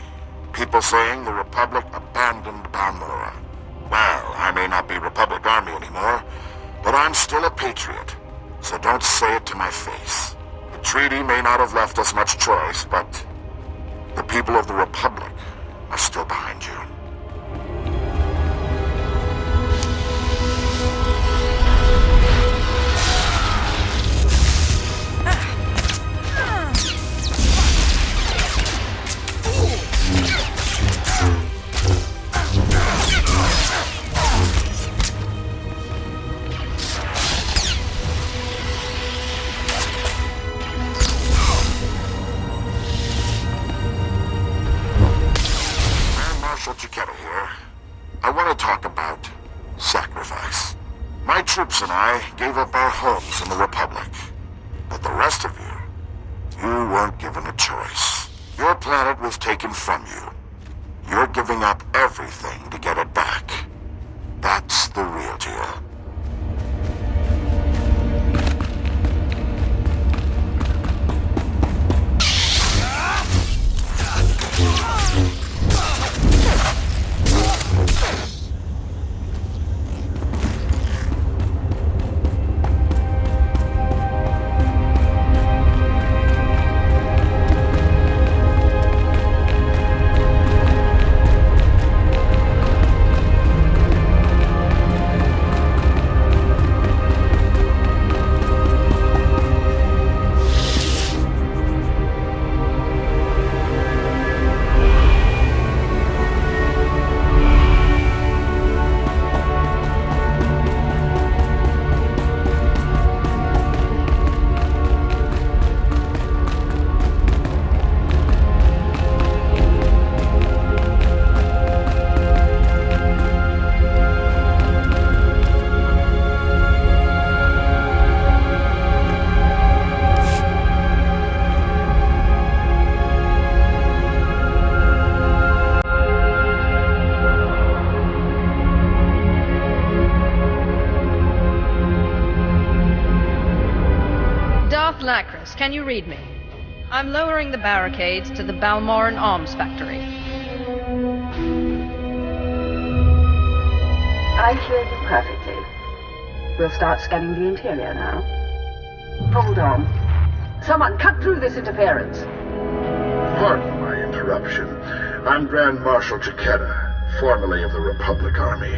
People saying the Republic abandoned Balmorra. Well, I may not be Republic Army anymore, but I'm still a patriot, so don't say it to my face. The treaty may not have left us much choice, but the people of the Republic are still behind you. Troops and I gave up our homes in the Republic. But the rest of you weren't given a choice. Your planet was taken from you. You're giving up everything to get it back. That's the real deal. Can you read me? I'm lowering the barricades to the Balmorran arms factory. I hear you perfectly. We'll start scanning the interior now. Hold on. Someone cut through this interference. Pardon my interruption. I'm Grand Marshal Chiquetta, formerly of the Republic Army.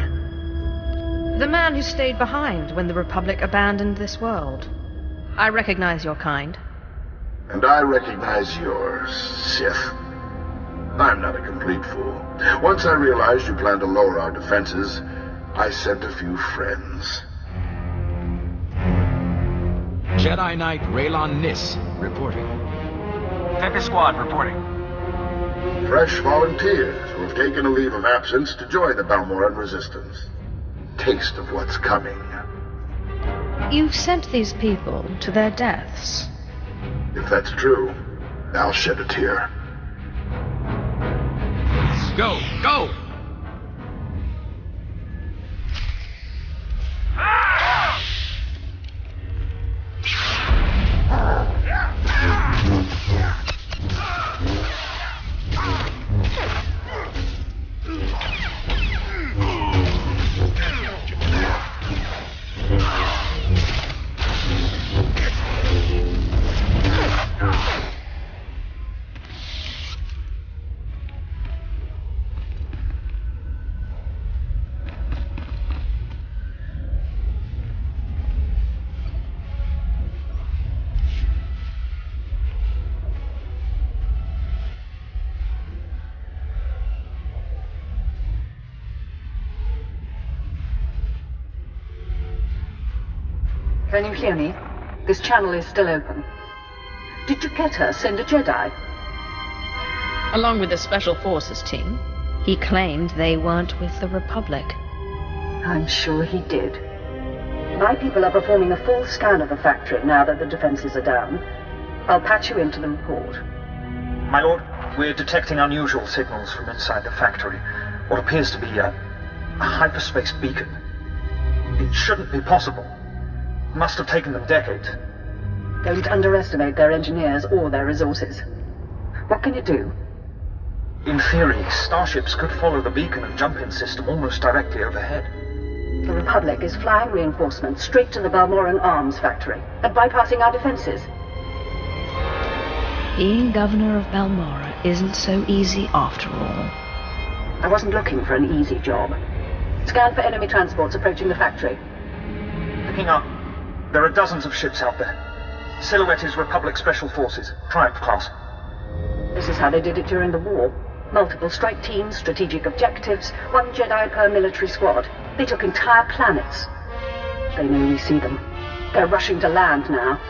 The man who stayed behind when the Republic abandoned this world. I recognize your kind. And I recognize yours, Sith. I'm not a complete fool. Once I realized you planned to lower our defenses, I sent a few friends. Jedi Knight Raylon Nis, reporting. Pepper Squad, reporting. Fresh volunteers who have taken a leave of absence to join the Balmorran resistance. Taste of what's coming. You've sent these people to their deaths. If that's true, I'll shed a tear. Go! Go! Can you hear me? This channel is still open. Did Chiquetta send a Jedi? Along with the Special Forces team. He claimed they weren't with the Republic. I'm sure he did. My people are performing a full scan of the factory now that the defenses are down. I'll patch you into the report. My lord, we're detecting unusual signals from inside the factory. What appears to be a hyperspace beacon. It shouldn't be possible. Must have taken them decades. Don't underestimate their engineers or their resources. What can you do? In theory, starships could follow the beacon and jump-in system almost directly overhead. The Republic is flying reinforcements straight to the Balmorran arms factory and bypassing our defenses. Being governor of Balmorra isn't so easy after all. I wasn't looking for an easy job. Scan for enemy transports approaching the factory. Picking up. There are dozens of ships out there. Silhouette is Republic Special Forces, Triumph class. This is how they did it during the war. Multiple strike teams, strategic objectives, 1 Jedi per military squad. They took entire planets. They know we see them. They're rushing to land now.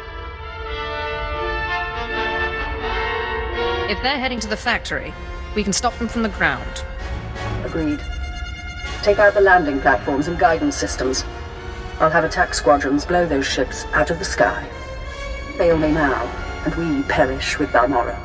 If they're heading to the factory, we can stop them from the ground. Agreed. Take out the landing platforms and guidance systems. I'll have attack squadrons blow those ships out of the sky. Fail me now, and we perish with Balmorra.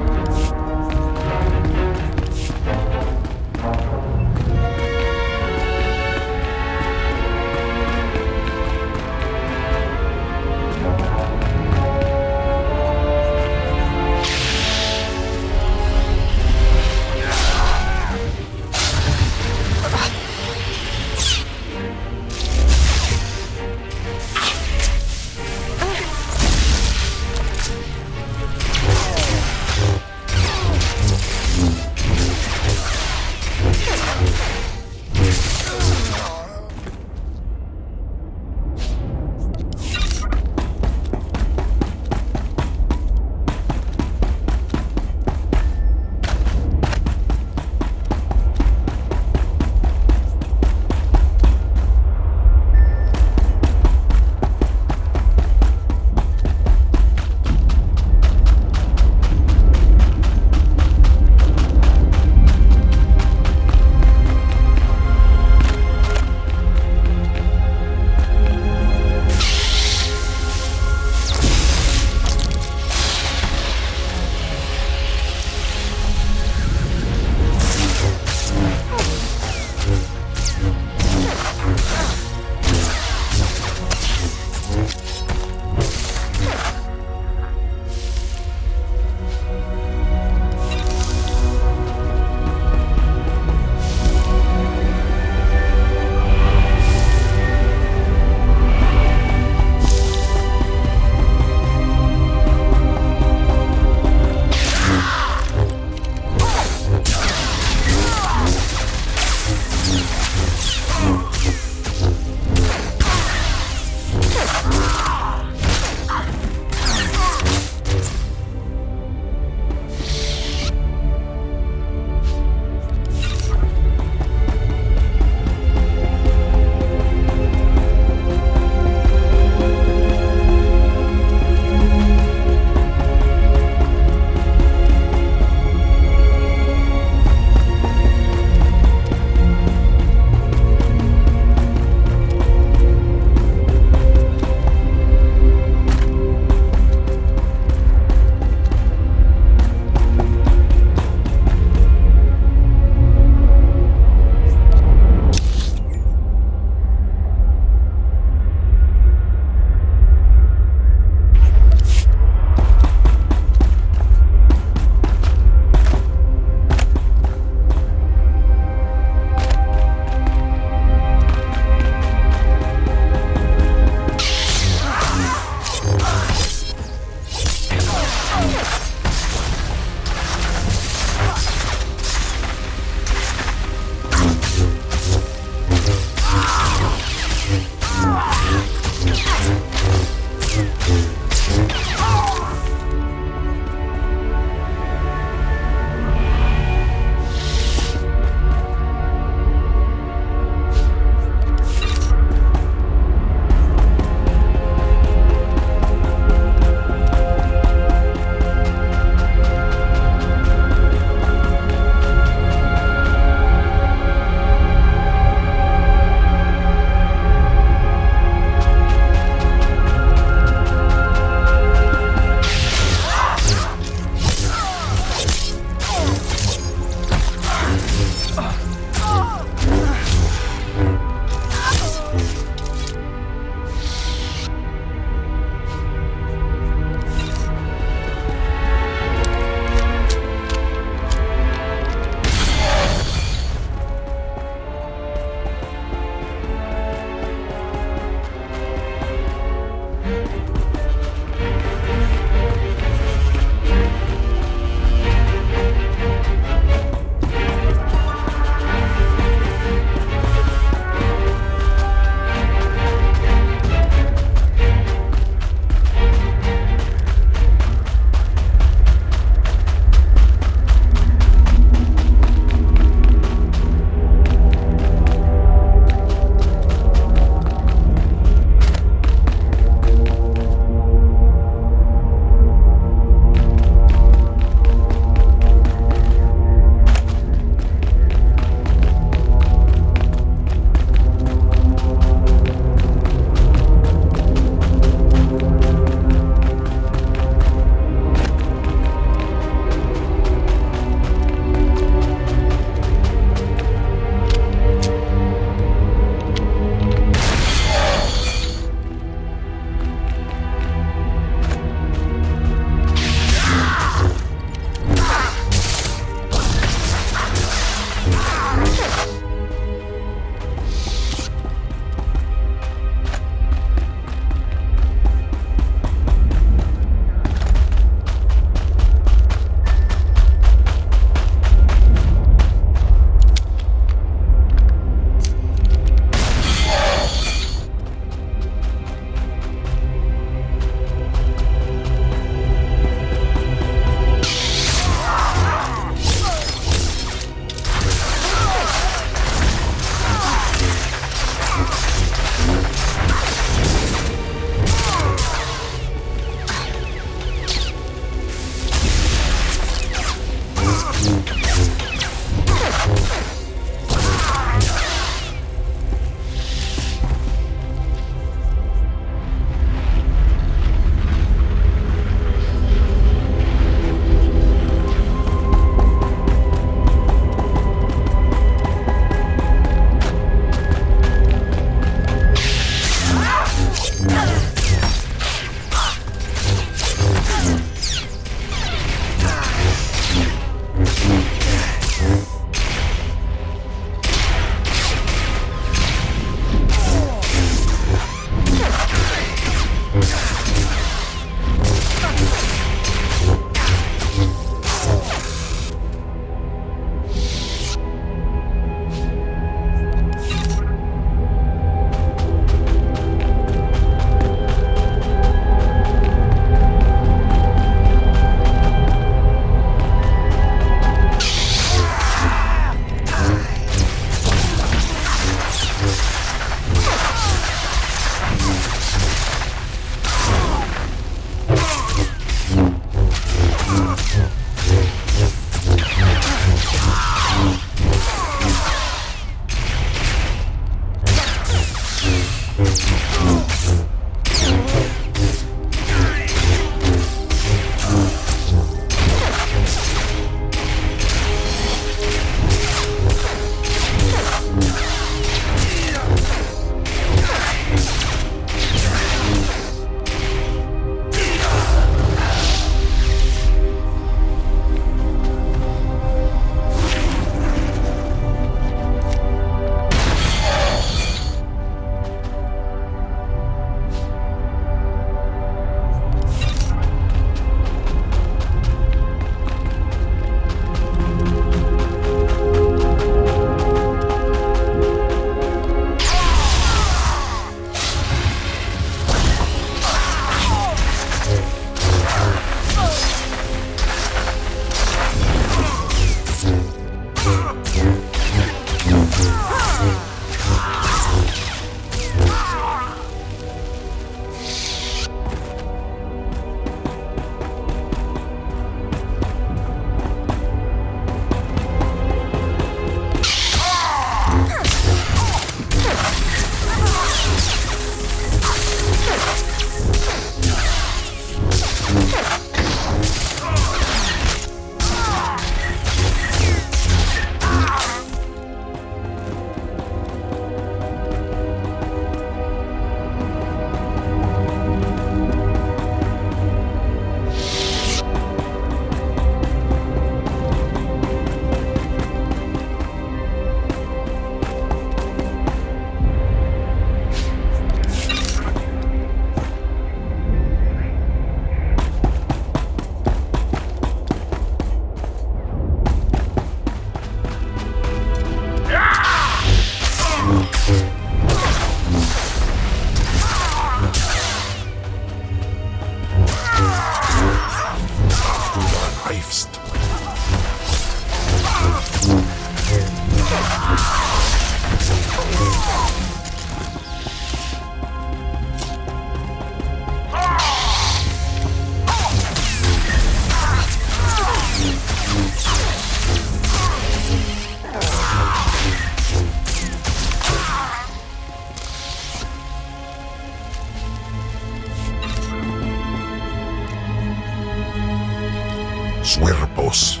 Suerpos.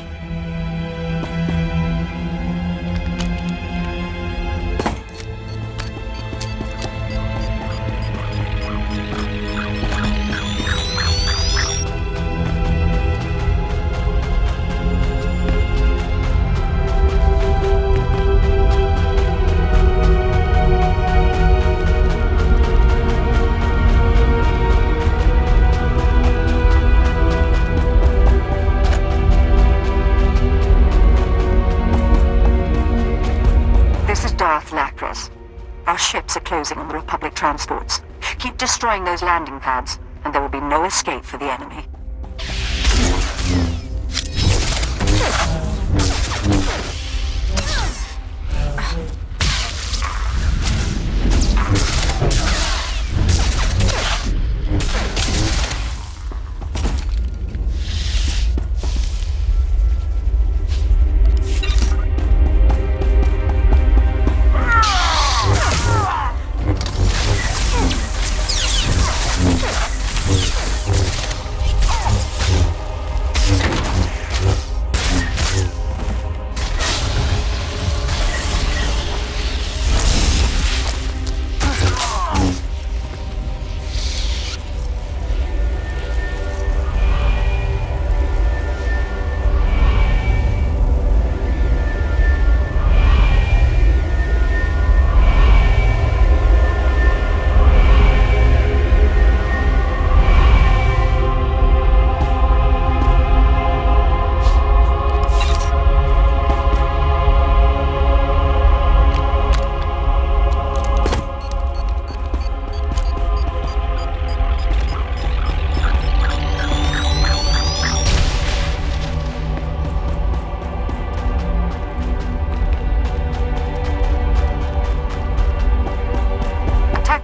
Closing on the Republic transports. Keep destroying those landing pads, and there will be no escape for the enemy.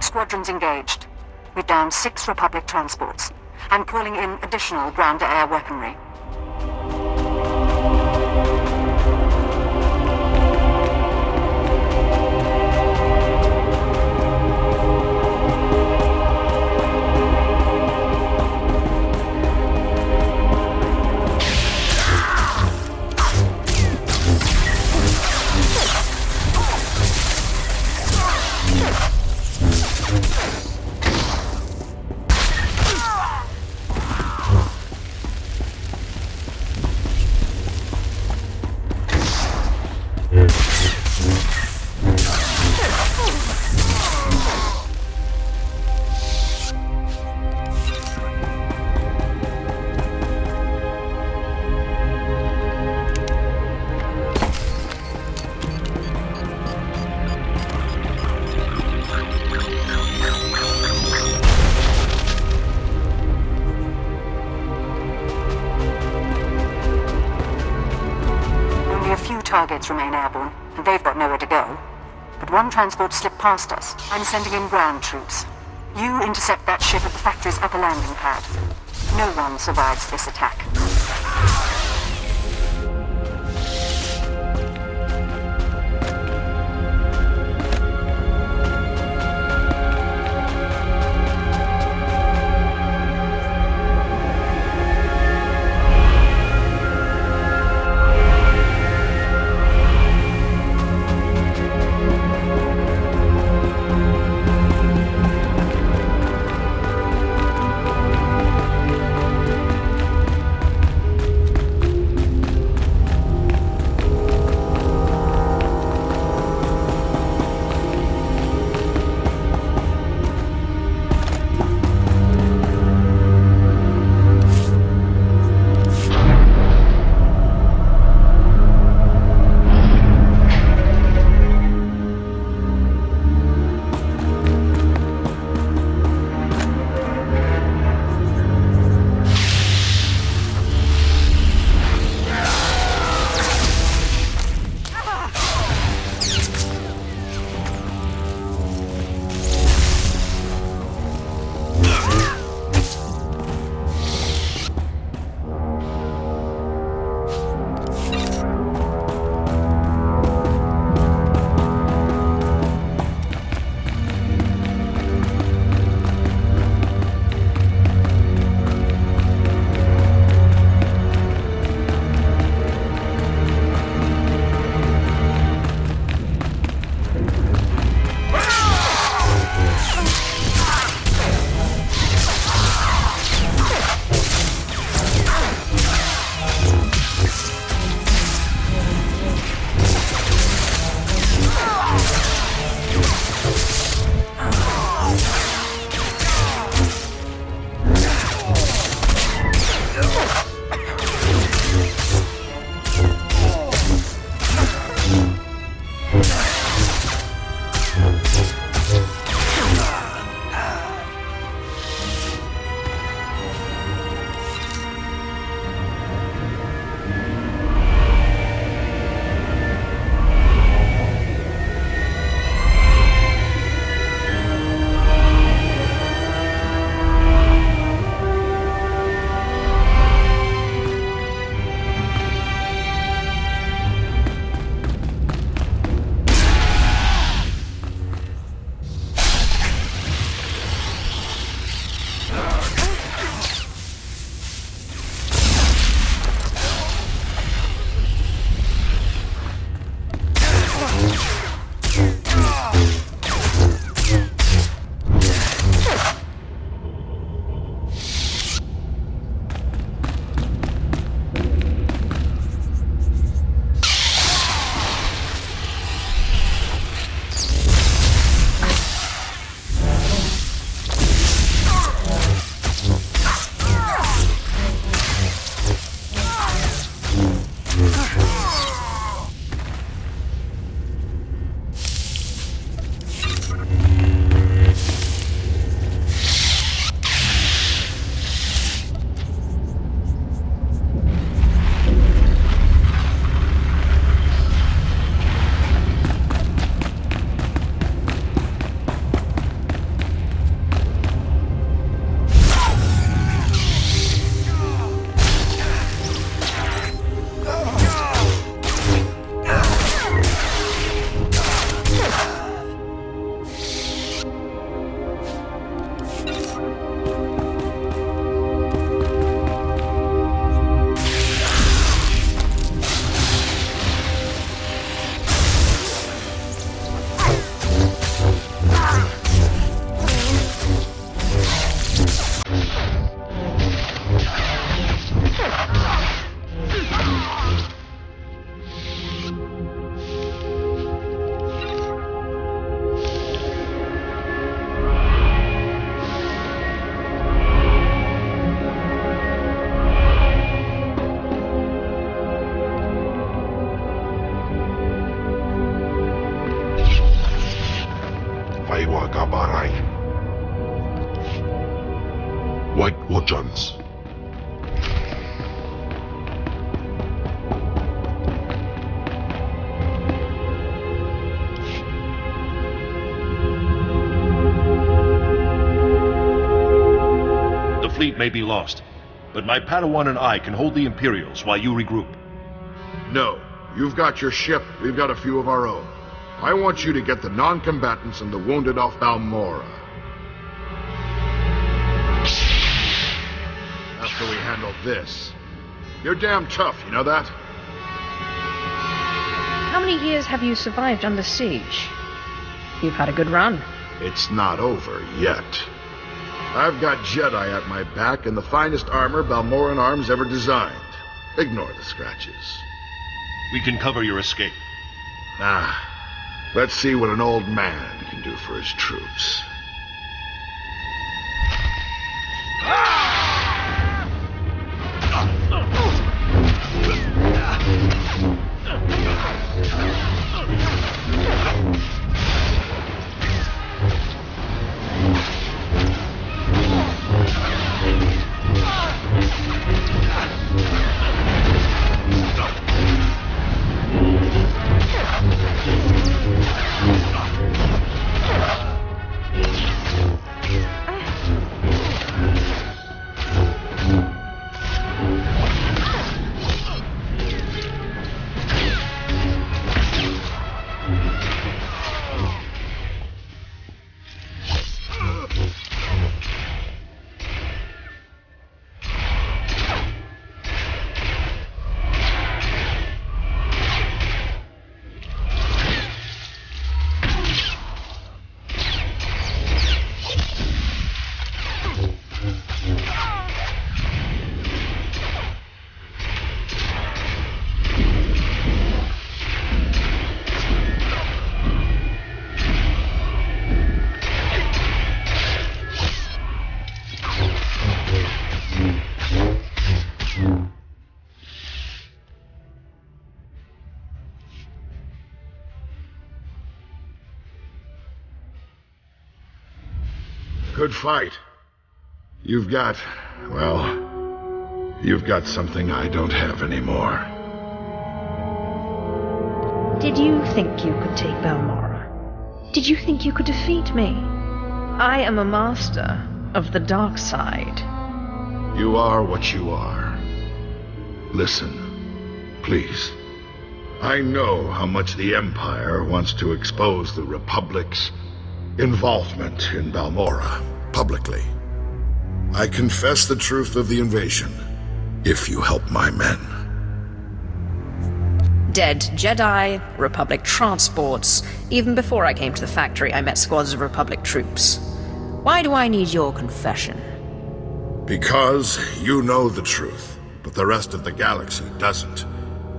Squadrons engaged. We're down 6 Republic transports. I'm calling in additional ground-to-air weaponry. Targets remain airborne, and they've got nowhere to go. But one transport slipped past us. I'm sending in ground troops. You intercept that ship at the factory's upper landing pad. No one survives this attack. White Oceans. The fleet may be lost, but my Padawan and I can hold the Imperials while you regroup. No. You've got your ship, we've got a few of our own. I want you to get the non-combatants and the wounded off Balmorra. After we handle this. You're damn tough, you know that? How many years have you survived under siege? You've had a good run. It's not over yet. I've got Jedi at my back and the finest armor Balmorran arms ever designed. Ignore the scratches. We can cover your escape. Let's see what an old man can do for his troops. Good fight. You've got something I don't have anymore. Did you think you could take Balmorra? Did you think you could defeat me? I am a master of the dark side. You are what you are. Listen, please. I know how much the Empire wants to expose the Republic's involvement in Balmorra publicly. I confess the truth of the invasion, if you help my men. Dead Jedi, Republic transports. Even before I came to the factory, I met squads of Republic troops. Why do I need your confession? Because you know the truth, but the rest of the galaxy doesn't.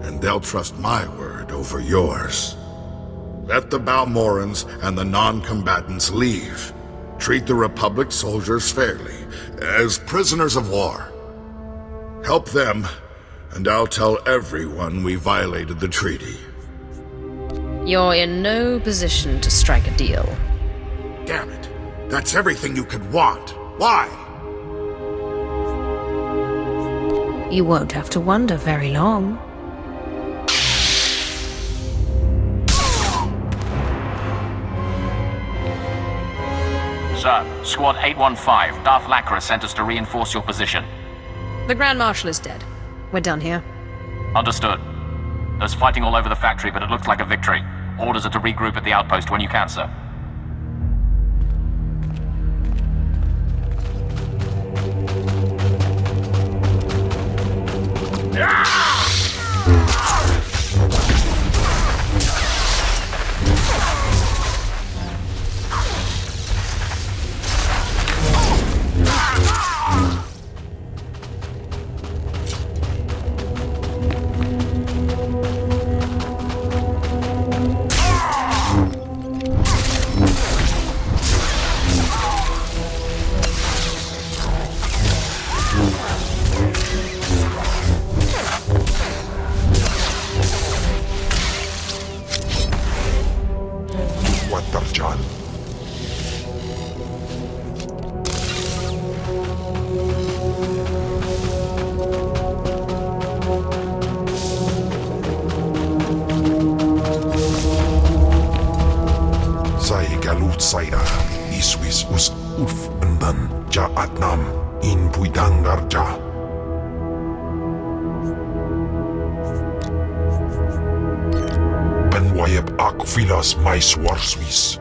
And they'll trust my word over yours. Let the Balmorrans and the non-combatants leave. Treat the Republic soldiers fairly, as prisoners of war. Help them, and I'll tell everyone we violated the treaty. You're in no position to strike a deal. Damn it. That's everything you could want. Why? You won't have to wonder very long. Sir, Squad 815, Darth Lacra sent us to reinforce your position. The Grand Marshal is dead. We're done here. Understood. There's fighting all over the factory, but it looks like a victory. Orders are to regroup at the outpost when you can, sir. in Puidangarja. Benwayep Akfilas Mais Warswis.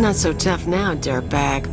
Not so tough now, dirtbag.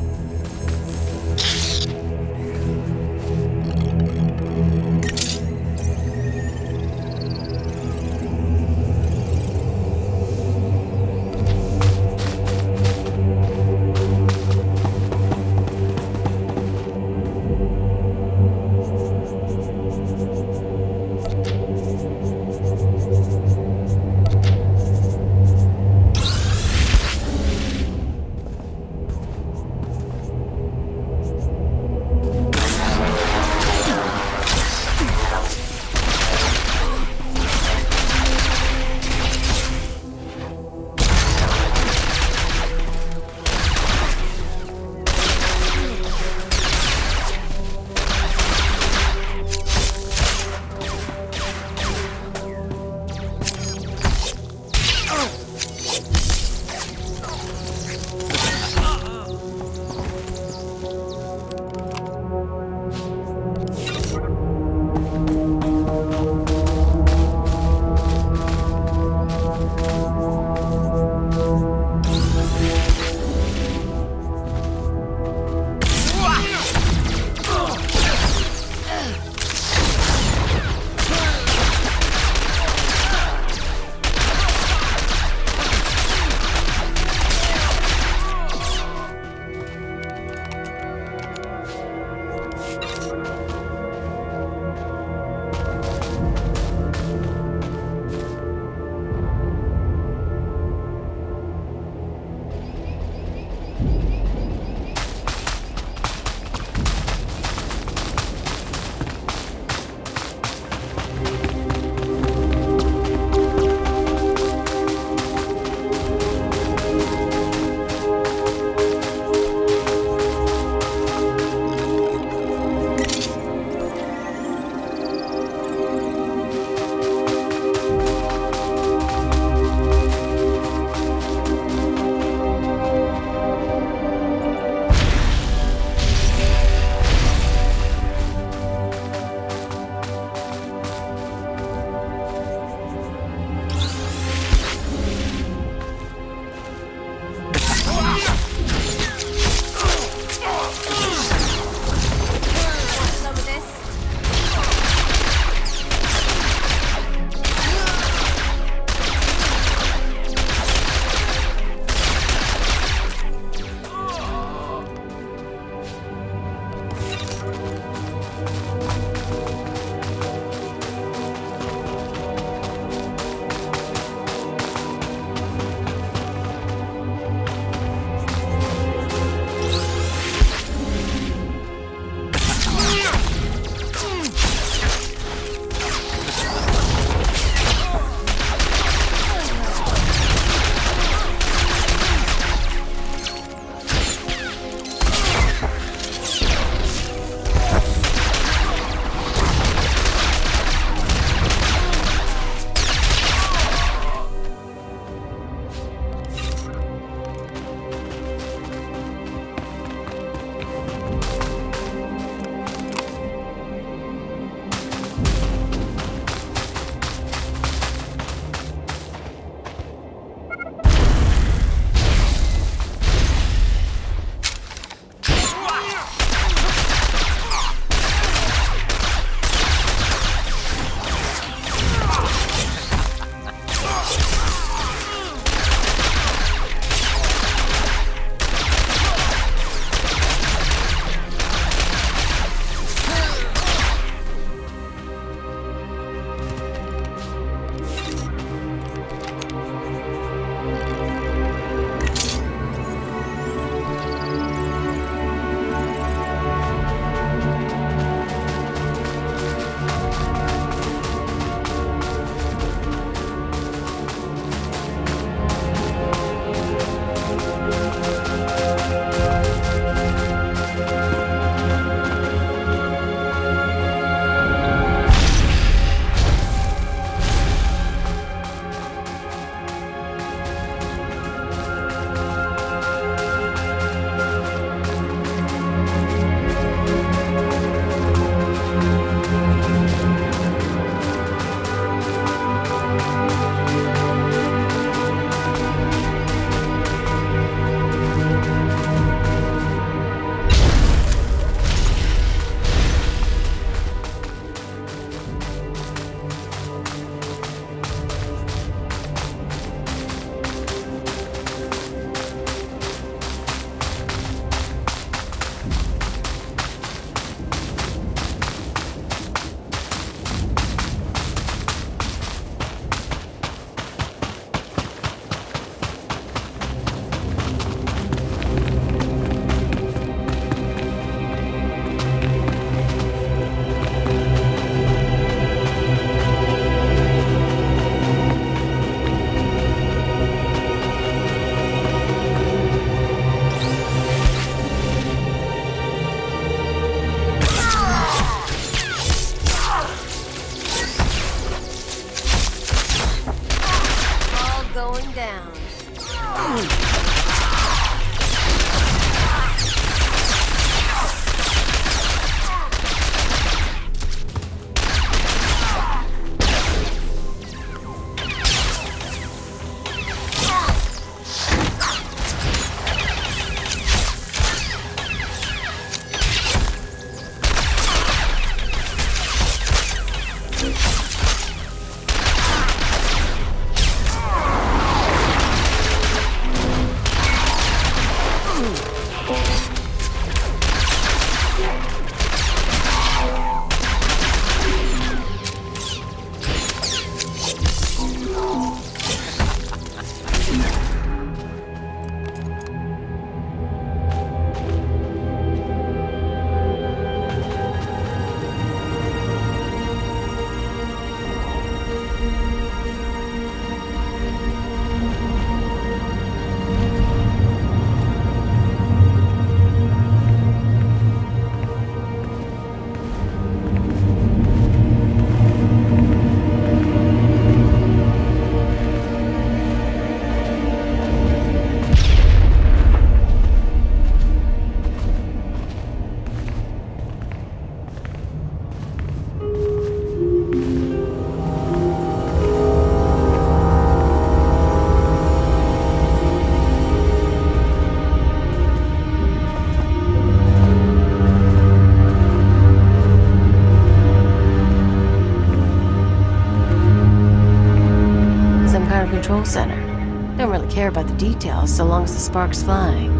Control center. Don't really care about the details so long as the spark's flying.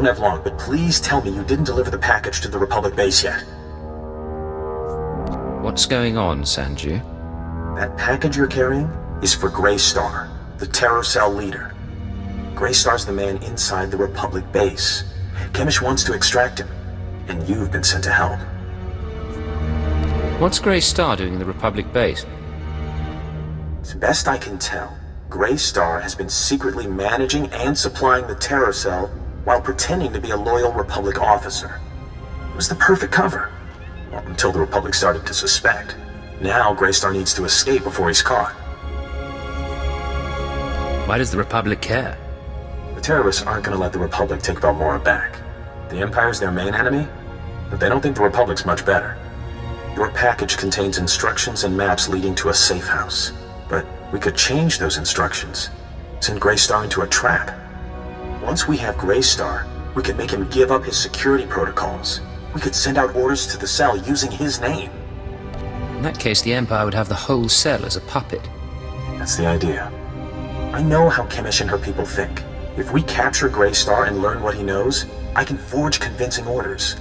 don't have long, but please tell me you didn't deliver the package to the Republic base yet. What's going on, Sanju? That package you're carrying is for Greystar, the Terror Cell leader. Greystar's the man inside the Republic base. Chemish wants to extract him, and you've been sent to help. What's Greystar doing in the Republic base? As best I can tell, Greystar has been secretly managing and supplying the Terror Cell while pretending to be a loyal Republic officer. It was the perfect cover. Well, until the Republic started to suspect. Now Greystar needs to escape before he's caught. Why does the Republic care? The terrorists aren't going to let the Republic take Balmorra back. The Empire's their main enemy, but they don't think the Republic's much better. Your package contains instructions and maps leading to a safe house. But we could change those instructions. Send Greystar into a trap. Once we have Greystar, we could make him give up his security protocols. We could send out orders to the cell using his name. In that case, the Empire would have the whole cell as a puppet. That's the idea. I know how Chemish and her people think. If we capture Greystar and learn what he knows, I can forge convincing orders.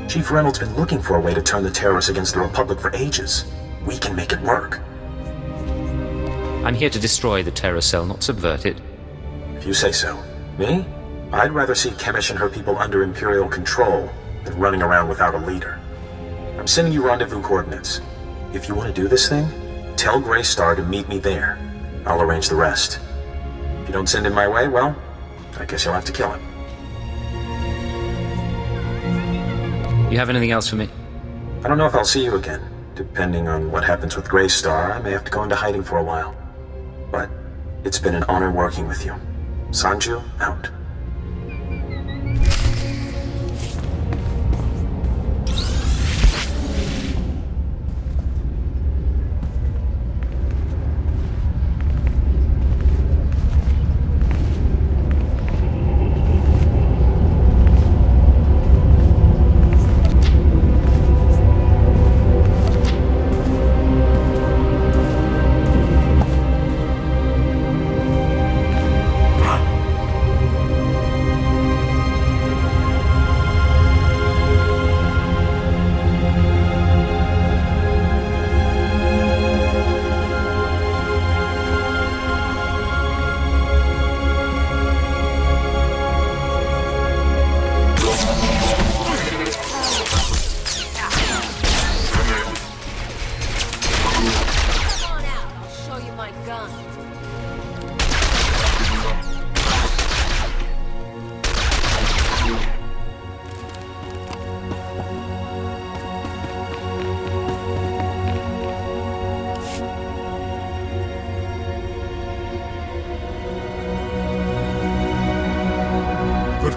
Chief Reynolds' been looking for a way to turn the terrorists against the Republic for ages. We can make it work. I'm here to destroy the Terror Cell, not subvert it. If you say so. Me? I'd rather see Chemish and her people under Imperial control than running around without a leader. I'm sending you rendezvous coordinates. If you want to do this thing, tell Greystar to meet me there. I'll arrange the rest. If you don't send him my way, well, I guess you'll have to kill him. You have anything else for me? I don't know if I'll see you again. Depending on what happens with Greystar, I may have to go into hiding for a while. But it's been an honor working with you. Sanju, out.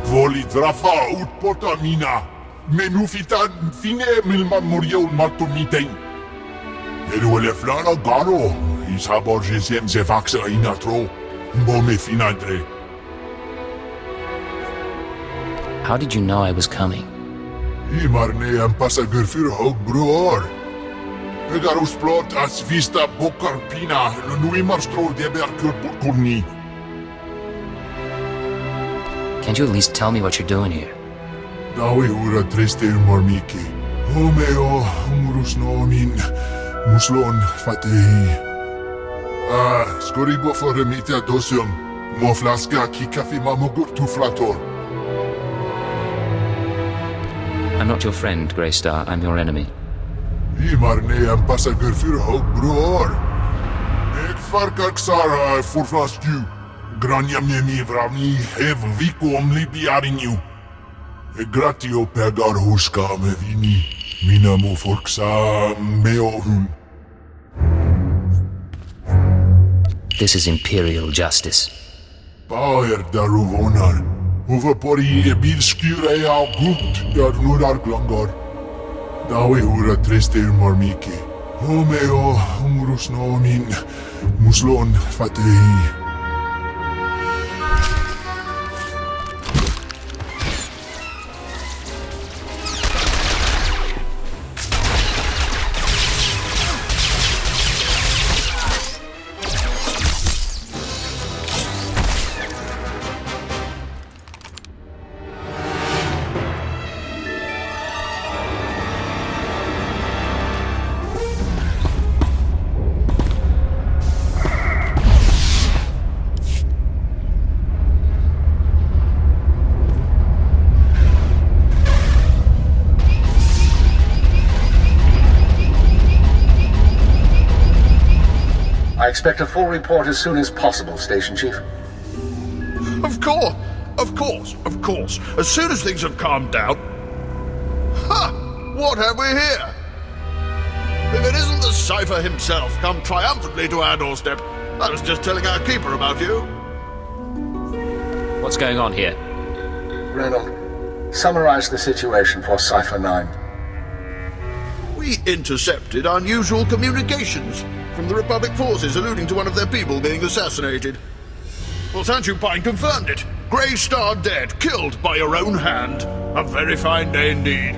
Voli drafa ut potamina. Menufitan fine milma muriel matumiteng. Eruele flara garo. Isabor jesem zevaxa inatro. Mbome finadre. How did you know I was coming? Imarne ampasagur für hog broor. Egarus plot as vista bokarpina. Nuimar stro deberkur burkurni. Can't you at least tell me what you're doing here? Dawi ura triste mormiki. Homeo umrus nomin muslon fatehi. Skoribo foremita dosium. Moflaska ki kafi mamogur tu flator. I'm not your friend, Greystar. I'm your enemy. Imarne ampasagur für hog broor. Ek farkak sara furfastu. Graniamni vrami hev vikom libiariniu. E gratio pegar huska me vini. Minamo forksa meohum. This is Imperial justice. Power daruvonar. Uvapori e bil skure au gut dar nudar glongor. Dawi ura triste mormiki. Homeo umrus nomin muslon fatehi. expect a full report as soon as possible, Station Chief. Of course. As soon as things have calmed down. Ha! What have we here? If it isn't the Cypher himself come triumphantly to our doorstep, I was just telling our keeper about you. What's going on here? Reynold, summarize the situation for Cypher 9. We intercepted unusual communications from the Republic forces alluding to one of their people being assassinated. Well, Sanchu Pine confirmed it. Grey Star dead, killed by your own hand. A very fine day indeed.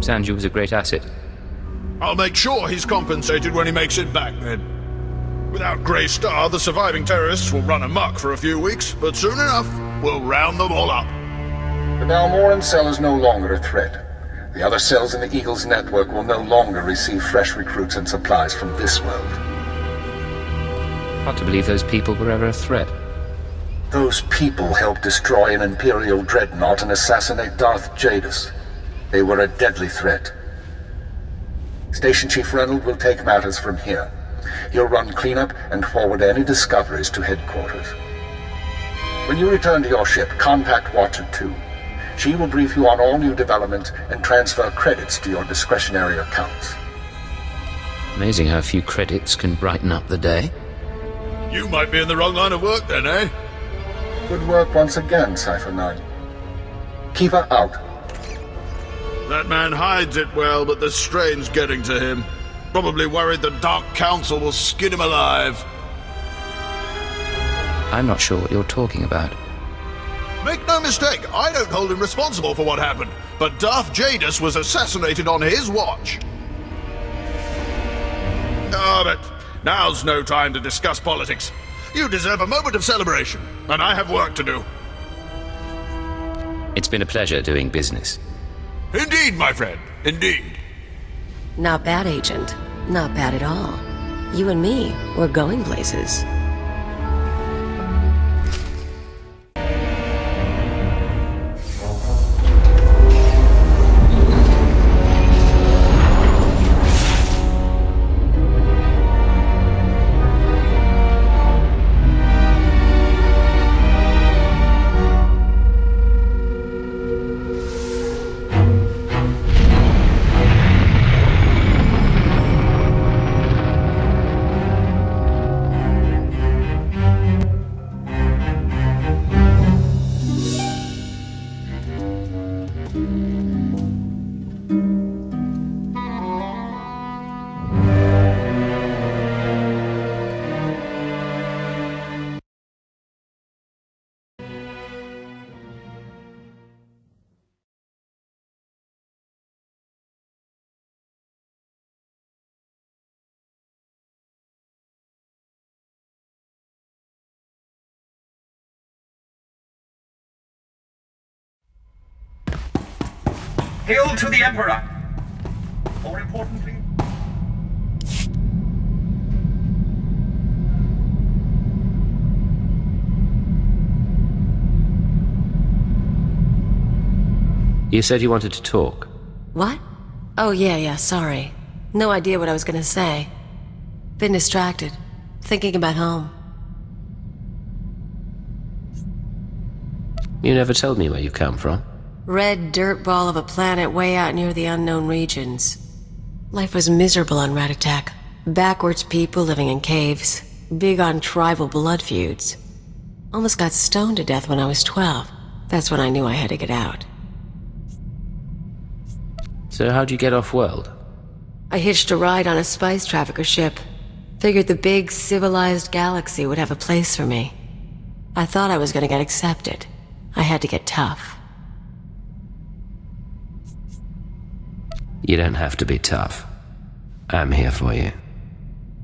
Sanju was a great asset. I'll make sure he's compensated when he makes it back, then. Without Grey Star, the surviving terrorists will run amok for a few weeks, but soon enough, we'll round them all up. The Balmorran cell is no longer a threat. The other cells in the Eagle's network will no longer receive fresh recruits and supplies from this world. Hard to believe those people were ever a threat. Those people helped destroy an Imperial dreadnought and assassinate Darth Jadus. They were a deadly threat. Station Chief Reynold will take matters from here. He'll run cleanup and forward any discoveries to headquarters. When you return to your ship, contact Watcher 2. She will brief you on all new developments and transfer credits to your discretionary accounts. Amazing how a few credits can brighten up the day. You might be in the wrong line of work then, eh? Good work once again, Cypher 9. Keep her out. That man hides it well, but the strain's getting to him. Probably worried the Dark Council will skin him alive. I'm not sure what you're talking about. Make no mistake, I don't hold him responsible for what happened, but Darth Jadus was assassinated on his watch. But now's no time to discuss politics. You deserve a moment of celebration, and I have work to do. It's been a pleasure doing business. Indeed, my friend, indeed. Not bad, Agent. Not bad at all. You and me, we're going places. Hail to the Emperor! More importantly... You said you wanted to talk. What? Oh, yeah, sorry. No idea what I was gonna say. Been distracted. Thinking about home. You never told me where you come from. Red dirt ball of a planet way out near the unknown regions. Life was miserable on Ratatak. Backwards people living in caves. Big on tribal blood feuds. Almost got stoned to death when I was 12. That's when I knew I had to get out. So how'd you get off-world? I hitched a ride on a spice trafficker ship. Figured the big, civilized galaxy would have a place for me. I thought I was gonna get accepted. I had to get tough. You don't have to be tough. I'm here for you.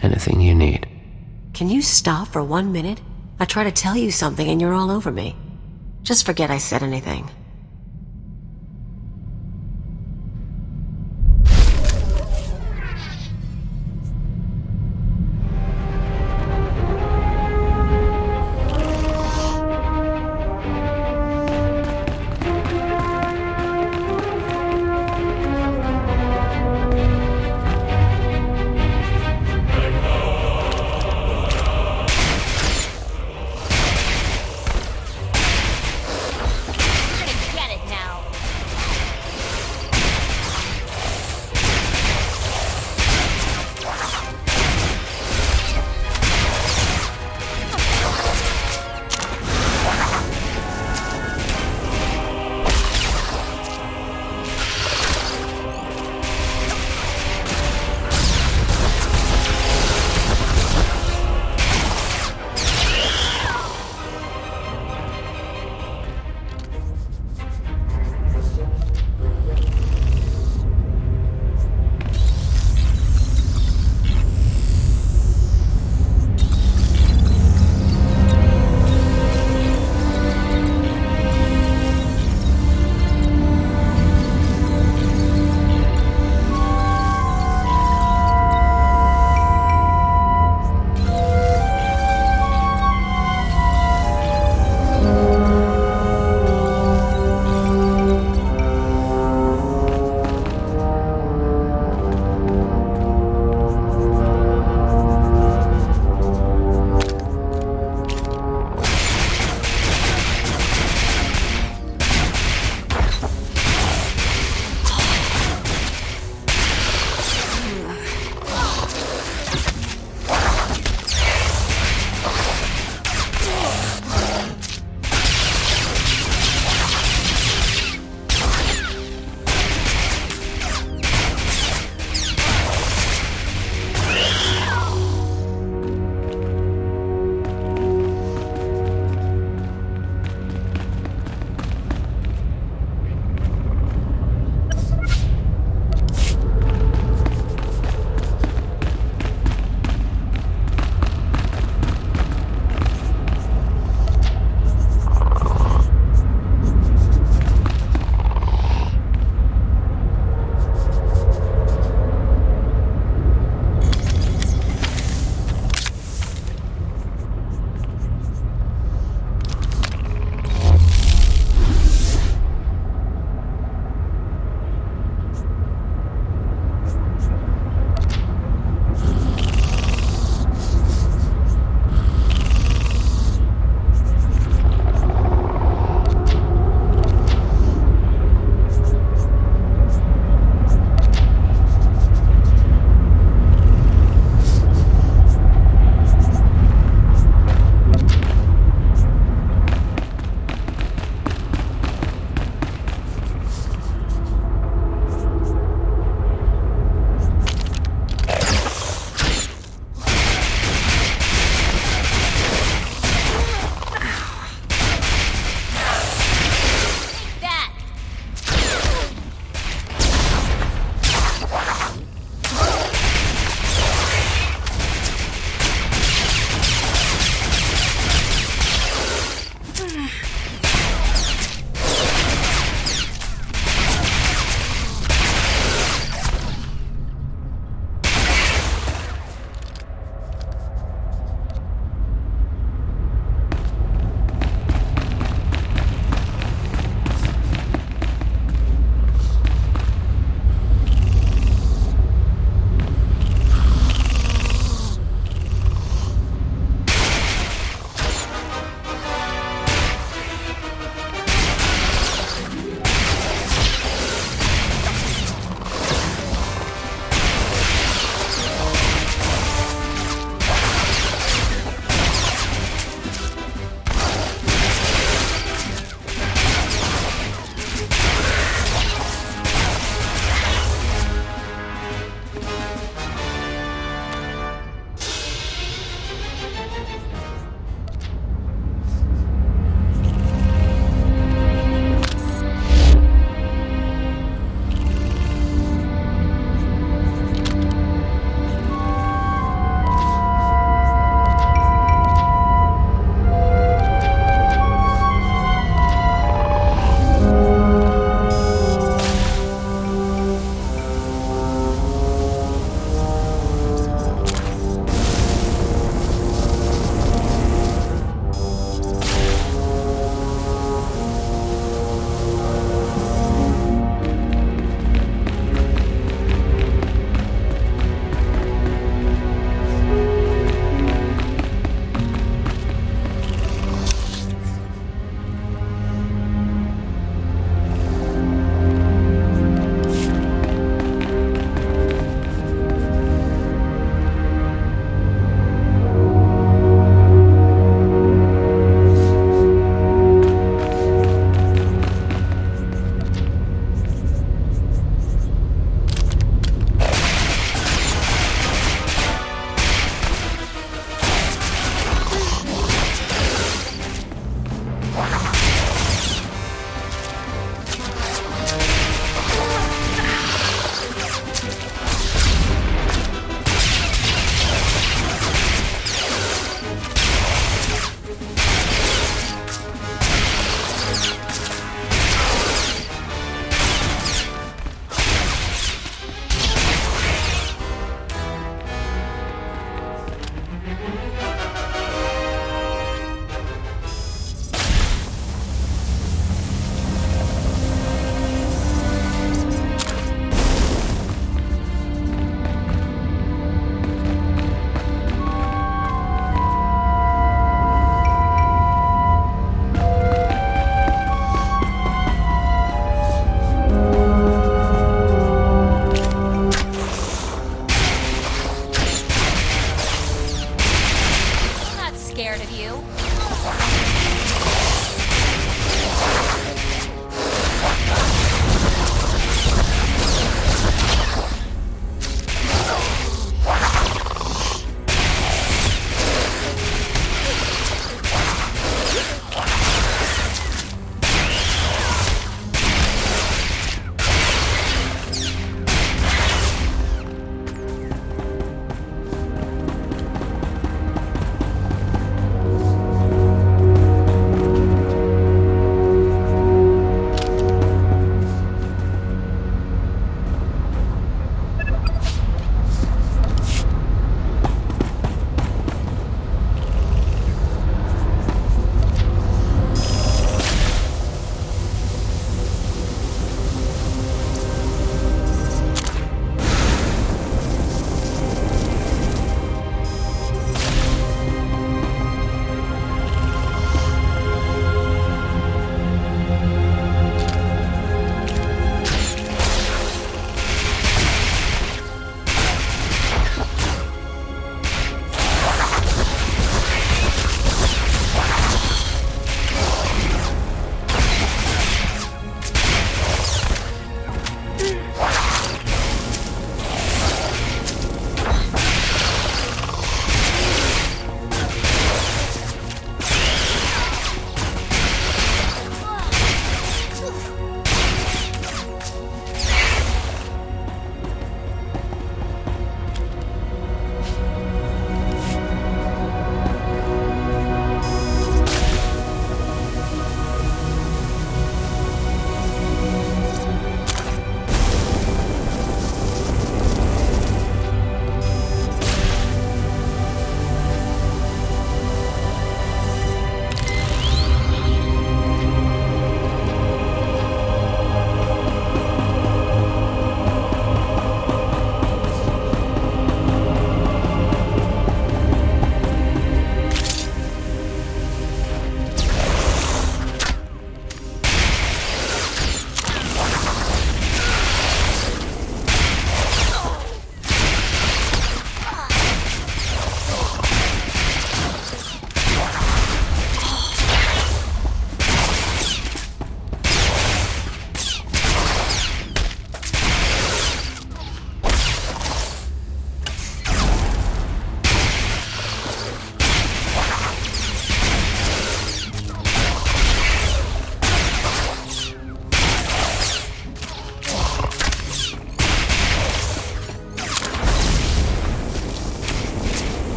Anything you need. Can you stop for 1 minute? I try to tell you something and you're all over me. Just forget I said anything.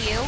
you.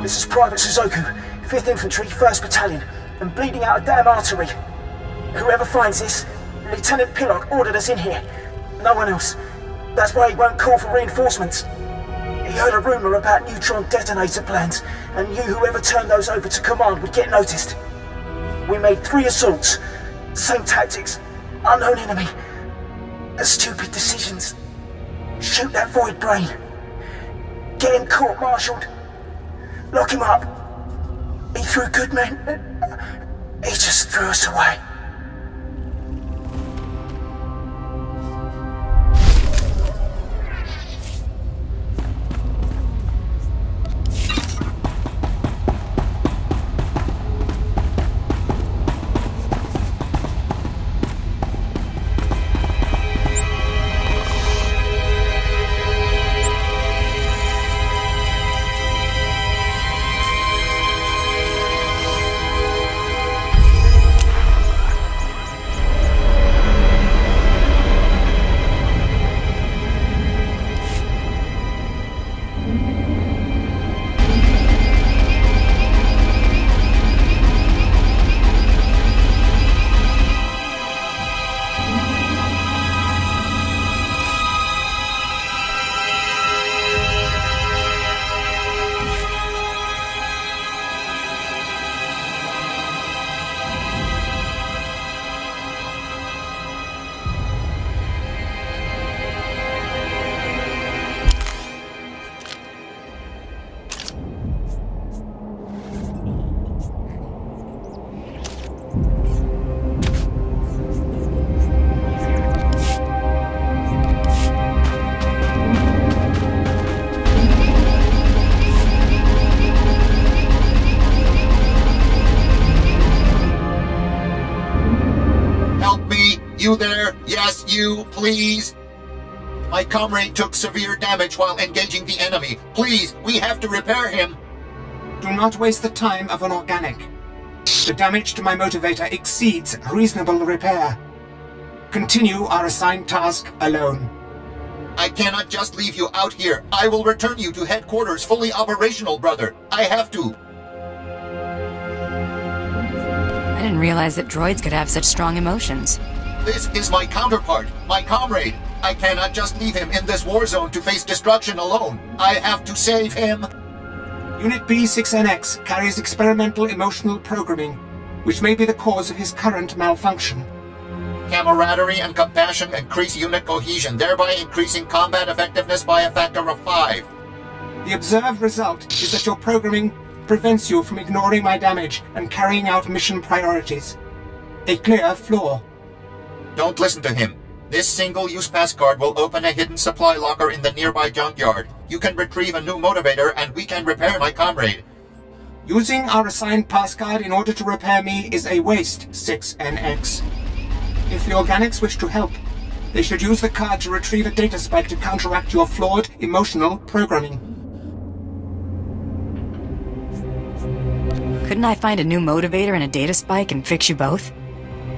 This is Private Suzoku, 5th Infantry, 1st Battalion. I'm bleeding out a damn artery. Whoever finds this, Lieutenant Pillock ordered us in here. No one else. That's why he won't call for reinforcements. He heard a rumour about neutron detonator plans, and knew whoever turned those over to command would get noticed. We made 3 assaults. Same tactics. Unknown enemy. Stupid decisions. Shoot that void brain. Get him court-martialed. Lock him up. He threw good men. He just threw us away. You there? Yes, you, please. My comrade took severe damage while engaging the enemy. Please, we have to repair him. Do not waste the time of an organic. The damage to my motivator exceeds reasonable repair. Continue our assigned task alone. I cannot just leave you out here. I will return you to headquarters fully operational, brother. I have to. I didn't realize that droids could have such strong emotions. This is my counterpart, my comrade. I cannot just leave him in this war zone to face destruction alone. I have to save him. Unit B6NX carries experimental emotional programming, which may be the cause of his current malfunction. Camaraderie and compassion increase unit cohesion, thereby increasing combat effectiveness by a factor of 5. The observed result is that your programming prevents you from ignoring my damage and carrying out mission priorities. A clear flaw. Don't listen to him. This single-use pass card will open a hidden supply locker in the nearby junkyard. You can retrieve a new motivator and we can repair my comrade. Using our assigned pass card in order to repair me is a waste, 6NX. If the organics wish to help, they should use the card to retrieve a data spike to counteract your flawed emotional programming. Couldn't I find a new motivator and a data spike and fix you both?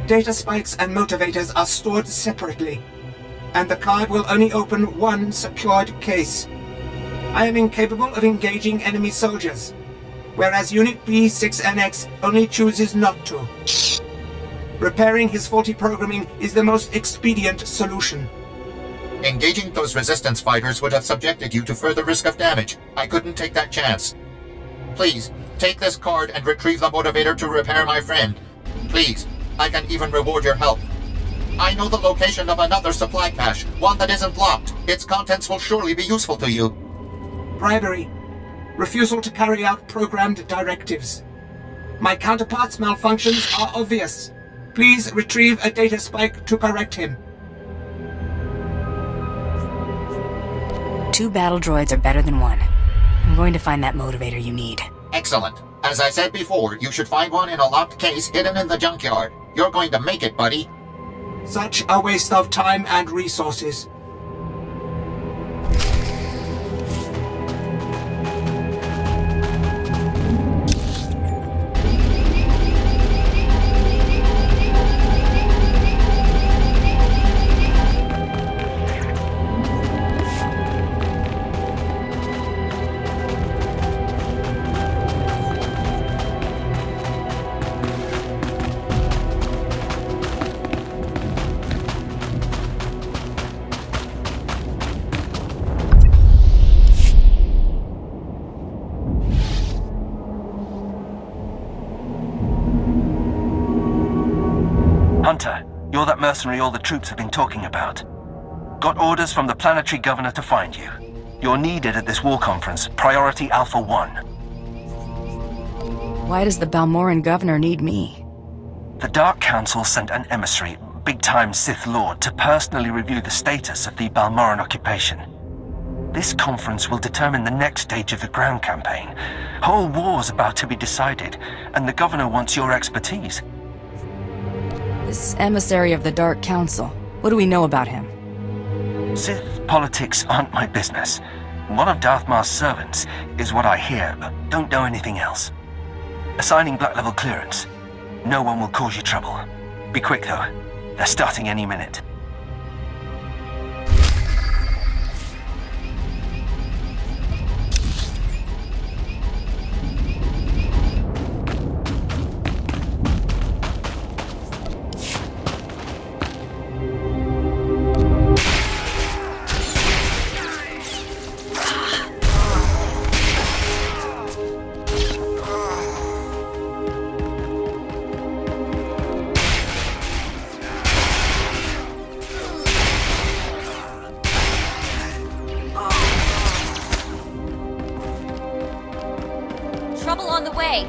Data spikes and motivators are stored separately, and the card will only open one secured case. I am incapable of engaging enemy soldiers, whereas Unit B6NX only chooses not to. Repairing his faulty programming is the most expedient solution. Engaging those resistance fighters would have subjected you to further risk of damage. I couldn't take that chance. Please, take this card and retrieve the motivator to repair my friend. Please. I can even reward your help. I know the location of another supply cache, one that isn't locked. Its contents will surely be useful to you. Bribery. Refusal to carry out programmed directives. My counterpart's malfunctions are obvious. Please retrieve a data spike to correct him. 2 battle droids are better than 1. I'm going to find that motivator you need. Excellent. As I said before, you should find one in a locked case hidden in the junkyard. You're going to make it, buddy. Such a waste of time and resources. Hunter, you're that mercenary all the troops have been talking about. Got orders from the planetary governor to find you. You're needed at this war conference, Priority Alpha 1. Why does the Balmorran governor need me? The Dark Council sent an emissary, big-time Sith Lord, to personally review the status of the Balmorran occupation. This conference will determine the next stage of the ground campaign. Whole war's about to be decided, and the governor wants your expertise. This emissary of the Dark Council, what do we know about him? Sith politics aren't my business. One of Darth Mar's servants is what I hear, but don't know anything else. Assigning black level clearance. No one will cause you trouble. Be quick though. They're starting any minute. Trouble on the way.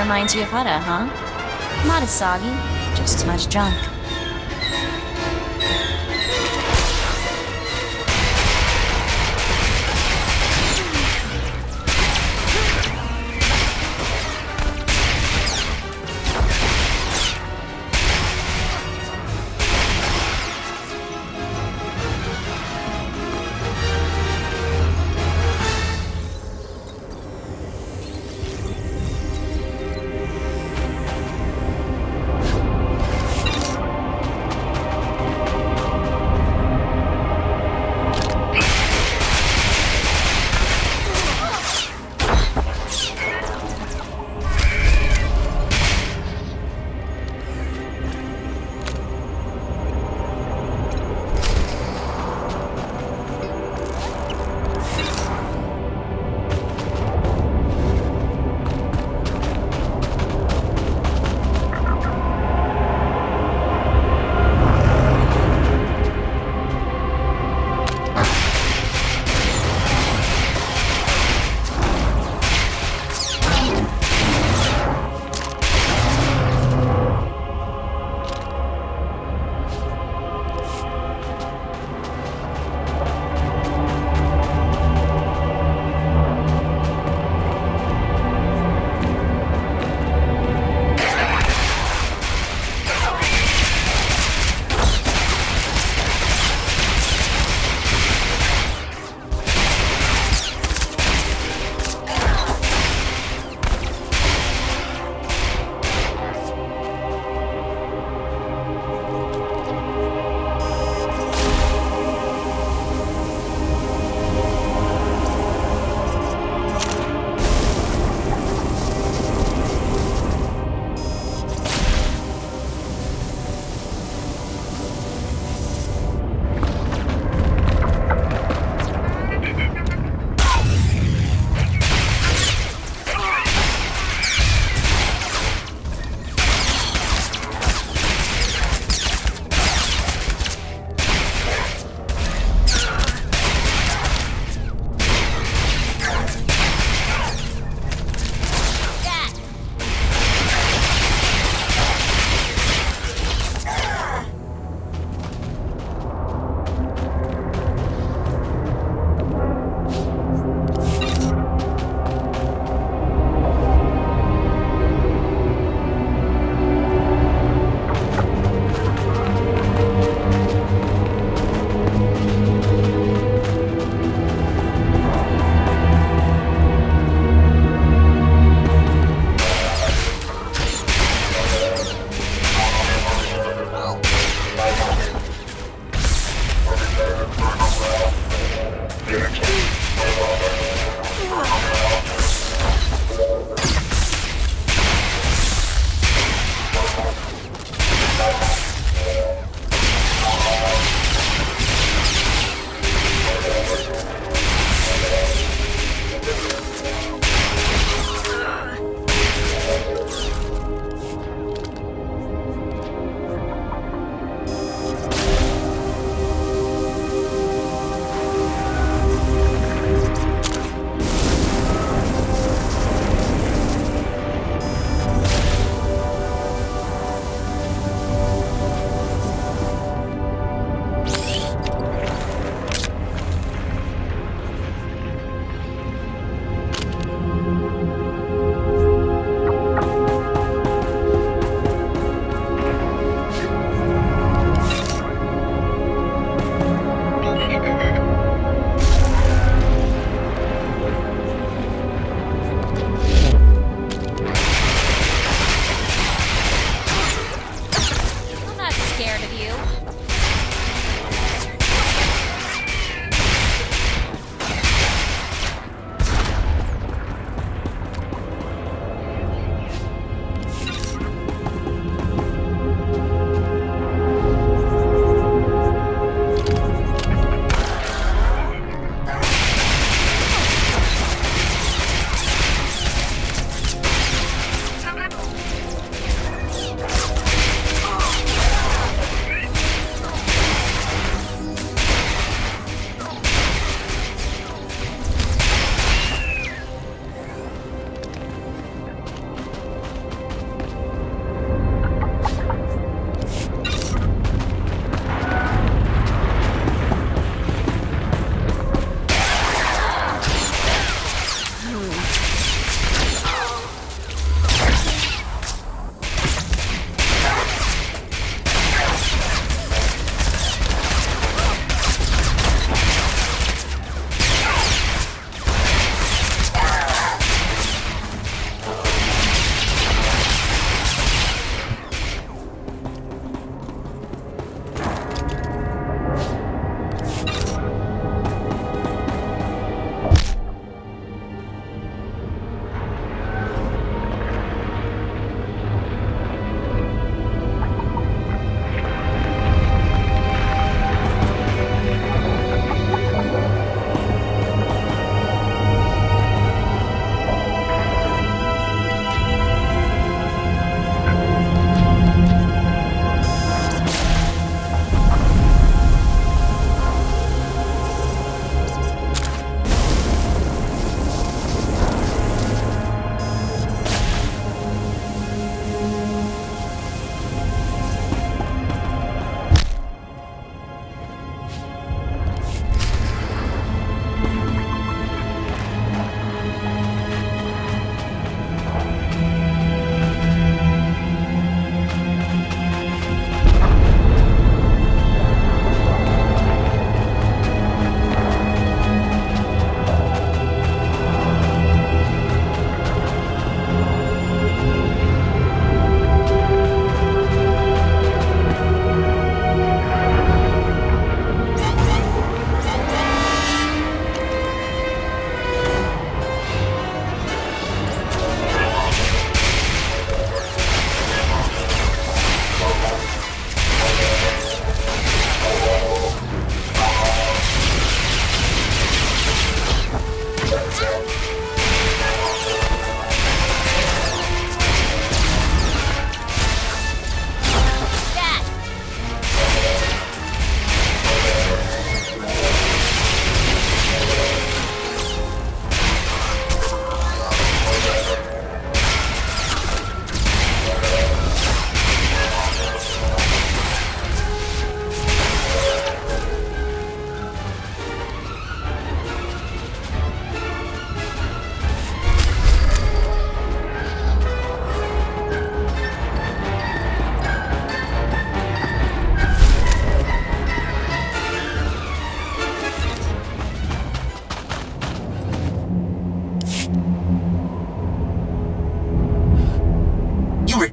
Reminds you of Hutta, huh? Not as soggy, just as much junk.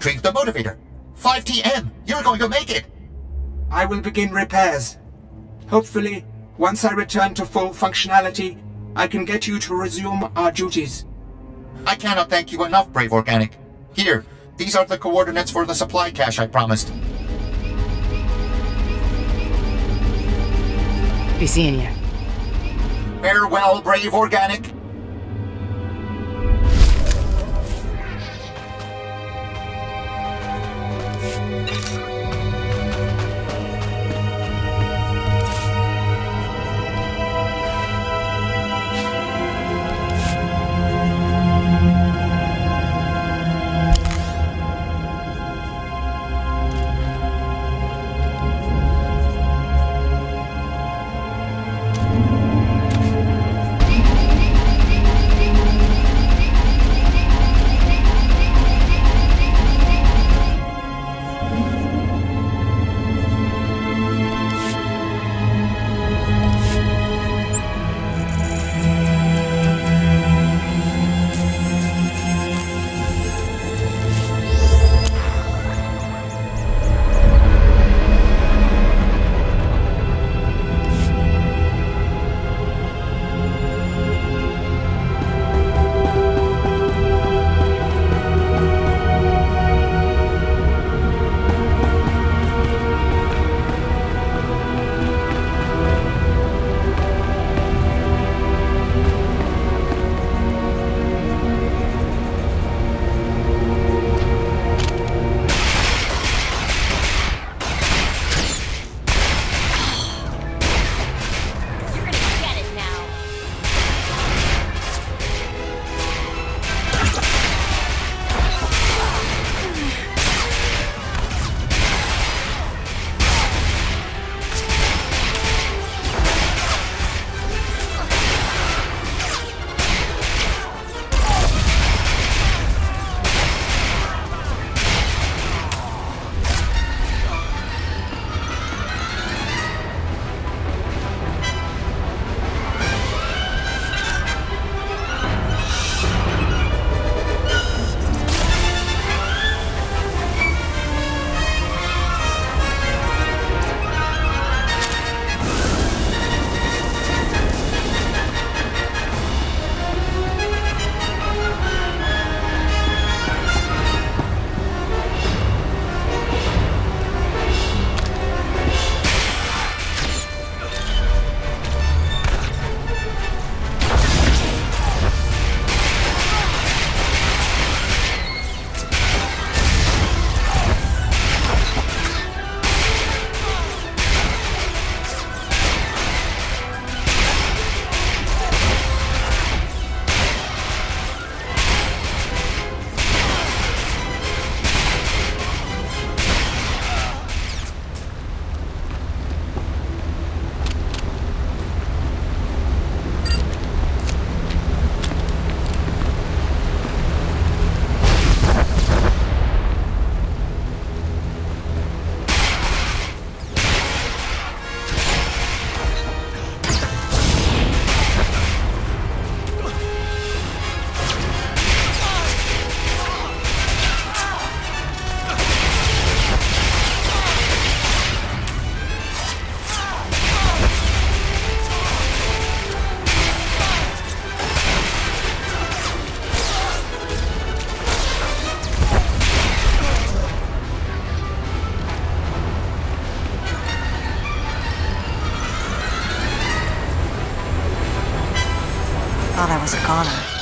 retrieve the motivator. 5TM, you're going to make it! I will begin repairs. Hopefully, once I return to full functionality, I can get you to resume our duties. I cannot thank you enough, Brave Organic. Here, these are the coordinates for the supply cache I promised. Be seeing you. Farewell, Brave Organic. Thought I was a goner.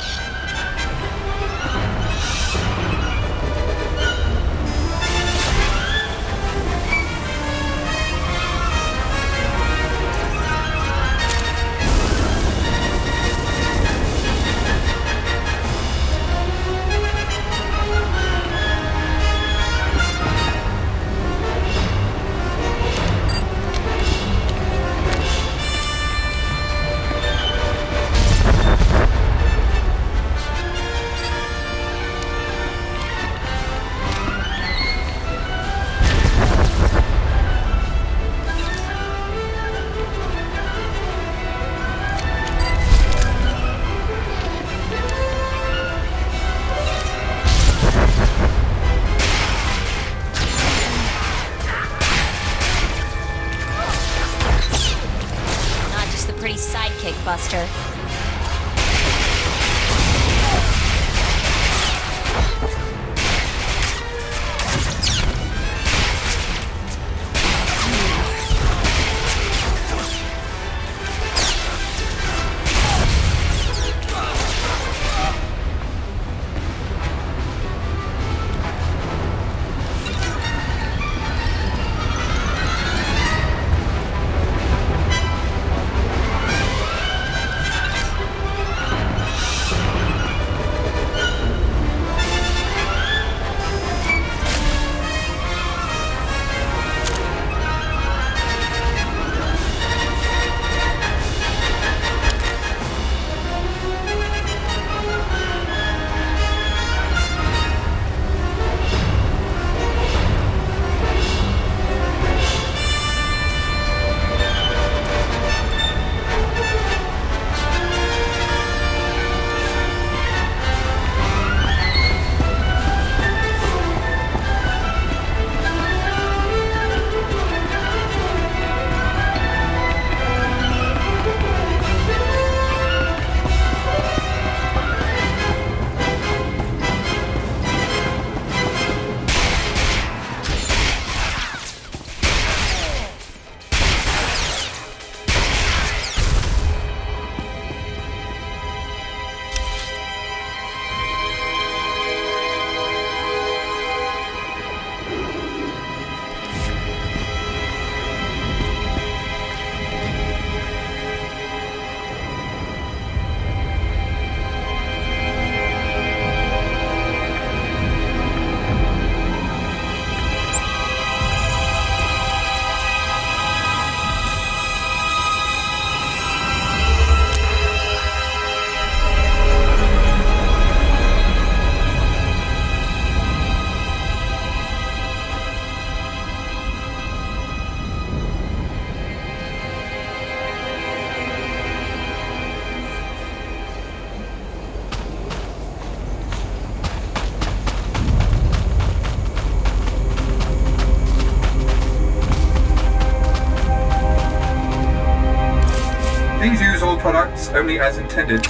Yes, only as intended.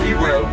Be well.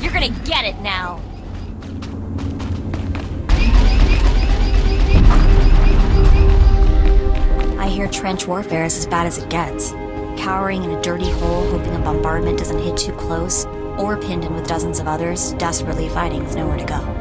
You're gonna get it now. I hear trench warfare is as bad as it gets. Cowering in a dirty hole, hoping a bombardment doesn't hit too close, or pinned in with dozens of others, desperately fighting with nowhere to go.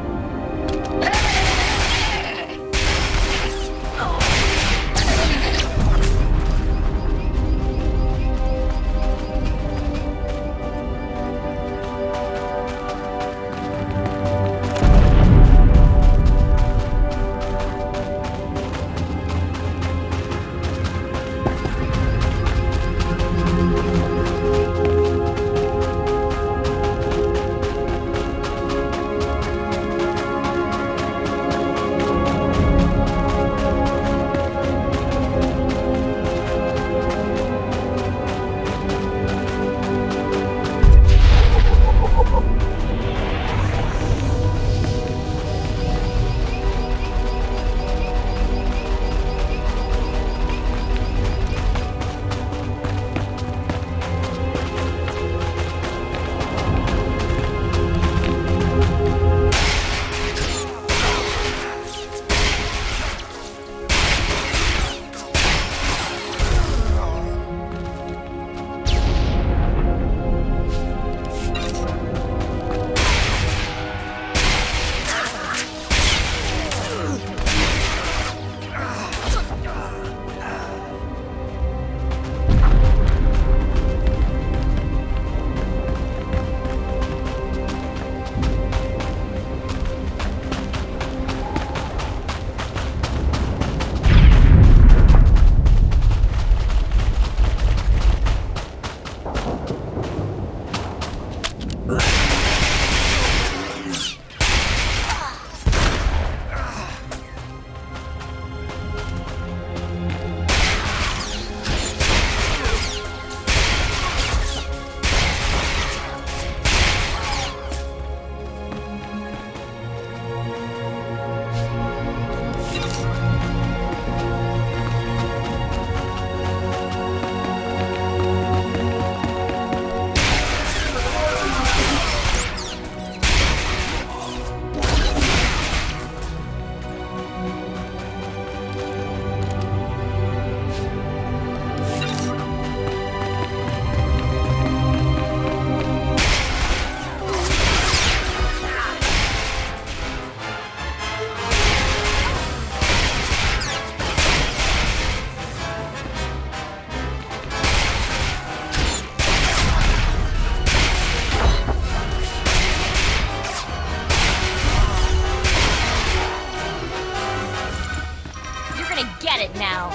Get it now.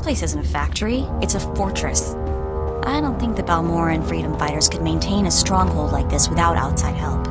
place isn't a factory, it's a fortress. I don't think the Balmorran freedom fighters could maintain a stronghold like this without outside help.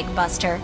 kick, Buster.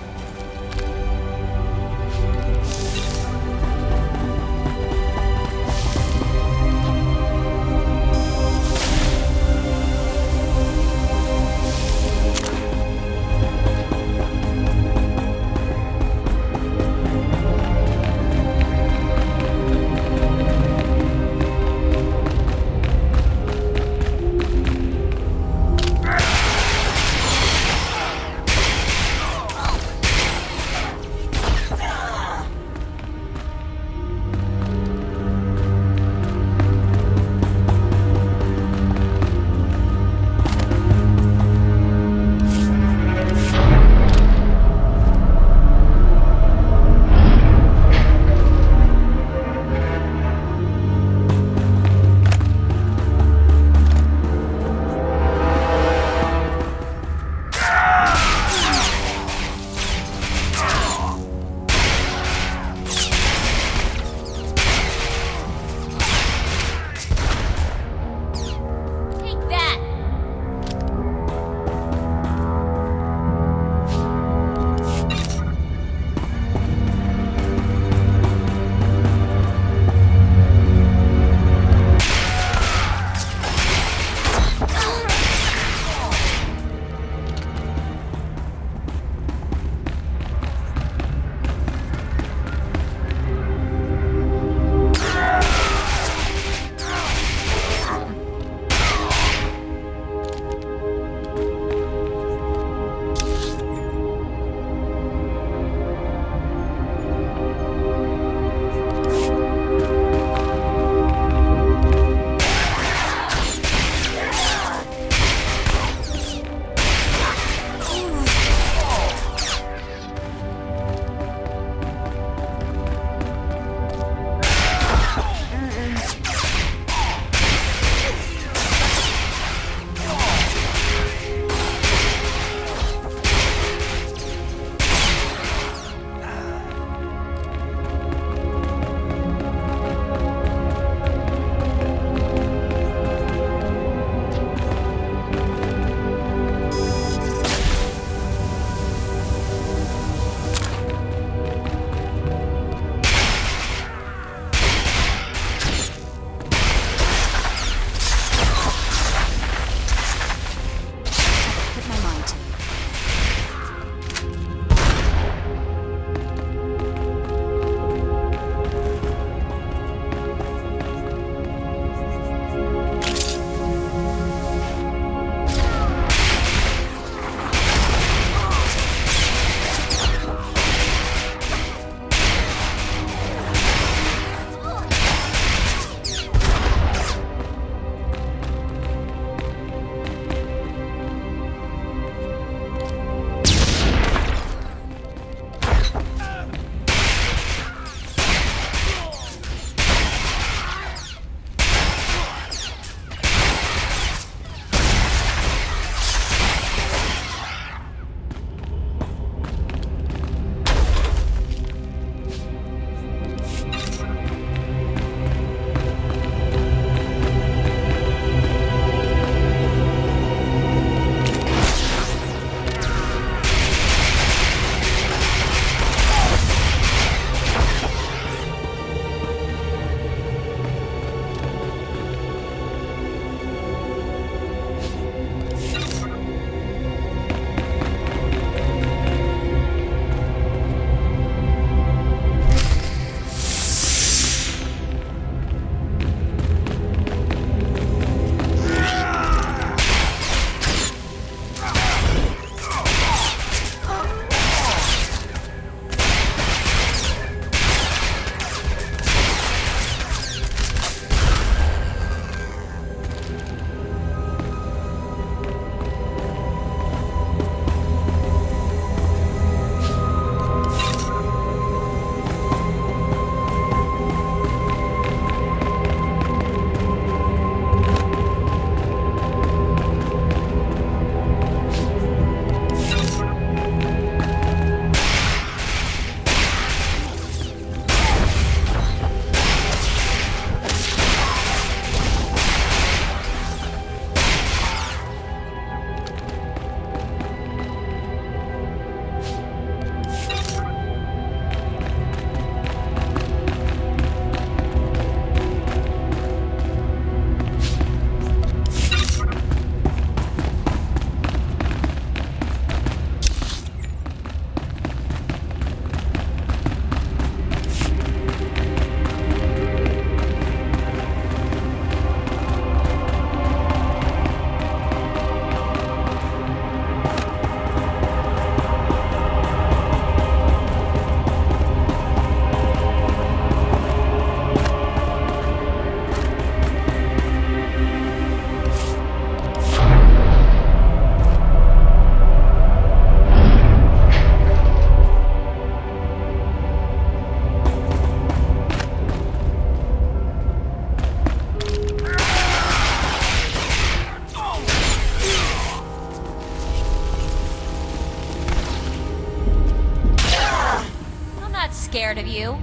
scared of you.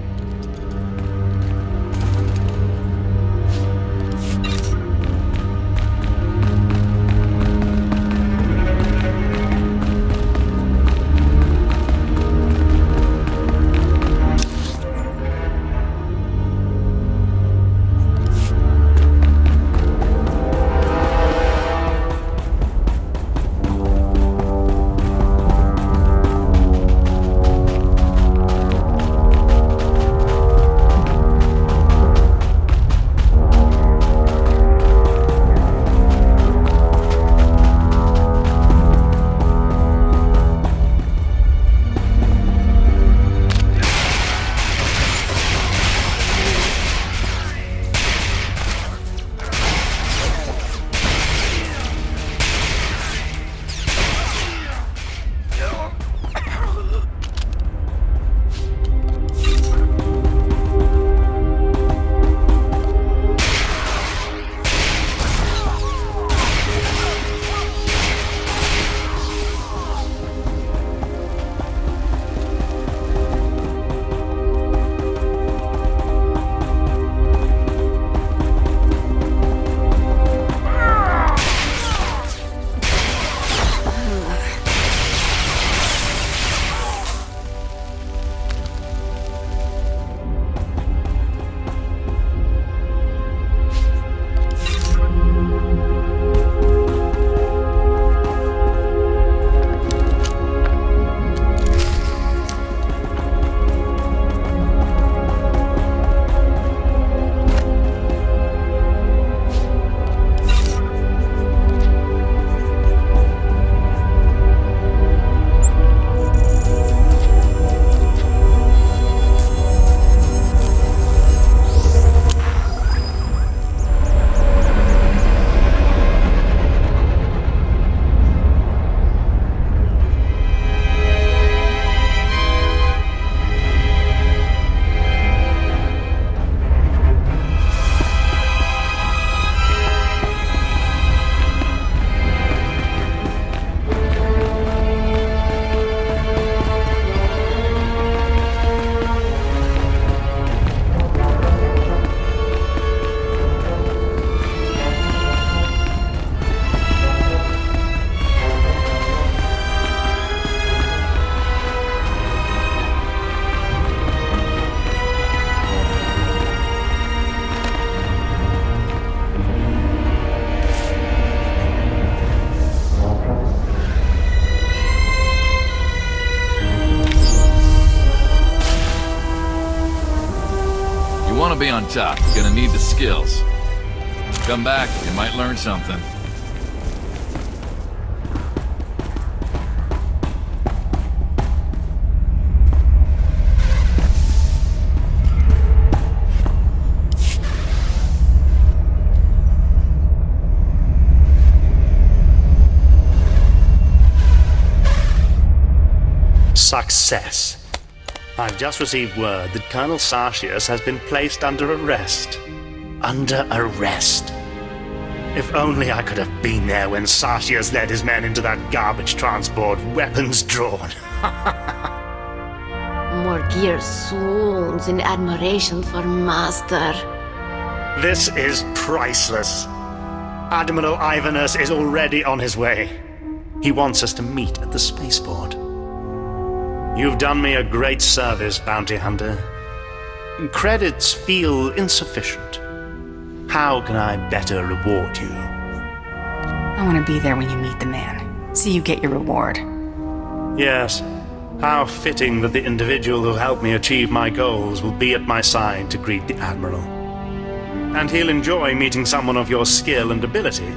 want to be on top, you're gonna need the skills. Come back, you might learn something. Success. I've just received word that Colonel Sartius has been placed under arrest. Under arrest. If only I could have been there when Sartius led his men into that garbage transport, weapons drawn. Morgir swoons in admiration for Master. This is priceless. Admiral Ivanus is already on his way. He wants us to meet at the spaceport. You've done me a great service, Bounty Hunter. Credits feel insufficient. How can I better reward you? I want to be there when you meet the man. See you get your reward. Yes. How fitting that the individual who helped me achieve my goals will be at my side to greet the Admiral. And he'll enjoy meeting someone of your skill and ability.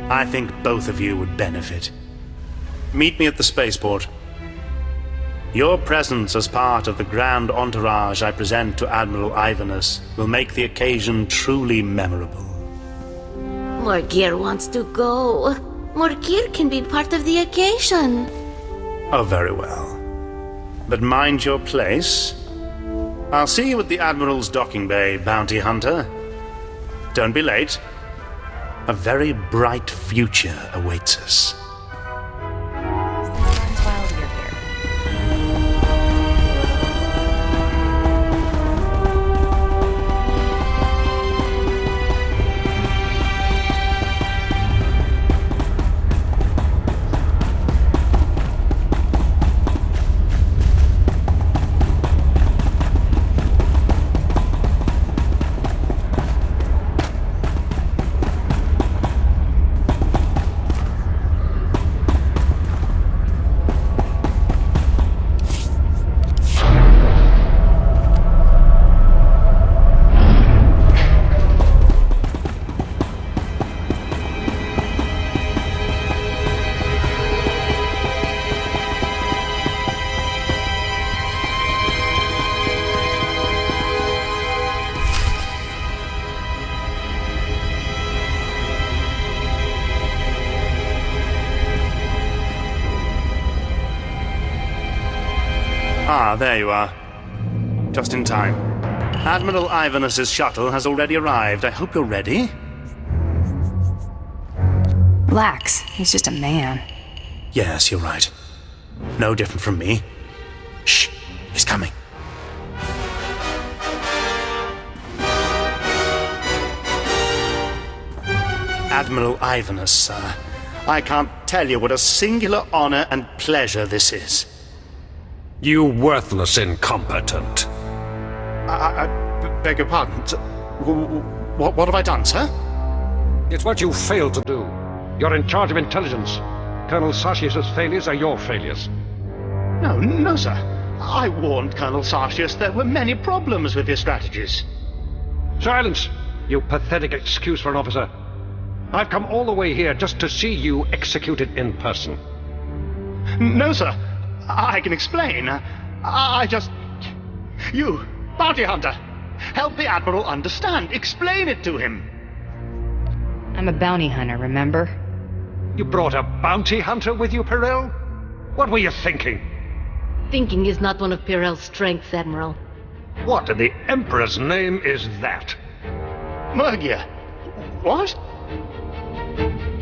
I think both of you would benefit. Meet me at the spaceport. Your presence as part of the grand entourage I present to Admiral Ivanus will make the occasion truly memorable. Morgir wants to go. Morgir can be part of the occasion. Oh, very well. But mind your place. I'll see you at the Admiral's docking bay, Bounty Hunter. Don't be late. A very bright future awaits us. Ah, there you are. Just in time. Admiral Ivanus's shuttle has already arrived. I hope you're ready. Relax, he's just a man. Yes, you're right. No different from me. Shh, he's coming. Admiral Ivanus, sir. I can't tell you what a singular honor and pleasure this is. You worthless incompetent. I beg your pardon. What have I done, sir? It's what you failed to do. You're in charge of intelligence. Colonel Sartius's failures are your failures. No, sir. I warned Colonel Sartius there were many problems with his strategies. Silence, you pathetic excuse for an officer. I've come all the way here just to see you executed in person. No, sir. I can explain. I just... You, bounty hunter, help the Admiral understand. Explain it to him. I'm a bounty hunter, remember? You brought a bounty hunter with you, Pirel? What were you thinking? Thinking is not one of Pirel's strengths, Admiral. What in the Emperor's name is that? Murgia. What?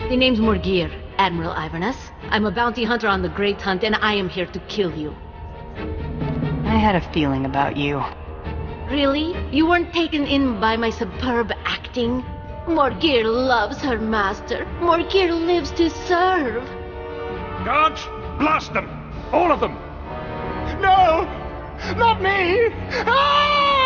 The name's Morgir, Admiral Ivanus. I'm a bounty hunter on the Great Hunt, and I am here to kill you. I had a feeling about you. Really? You weren't taken in by my superb acting? Morgir loves her master. Morgir lives to serve. Guards, blast them! All of them! No! Not me! Ah!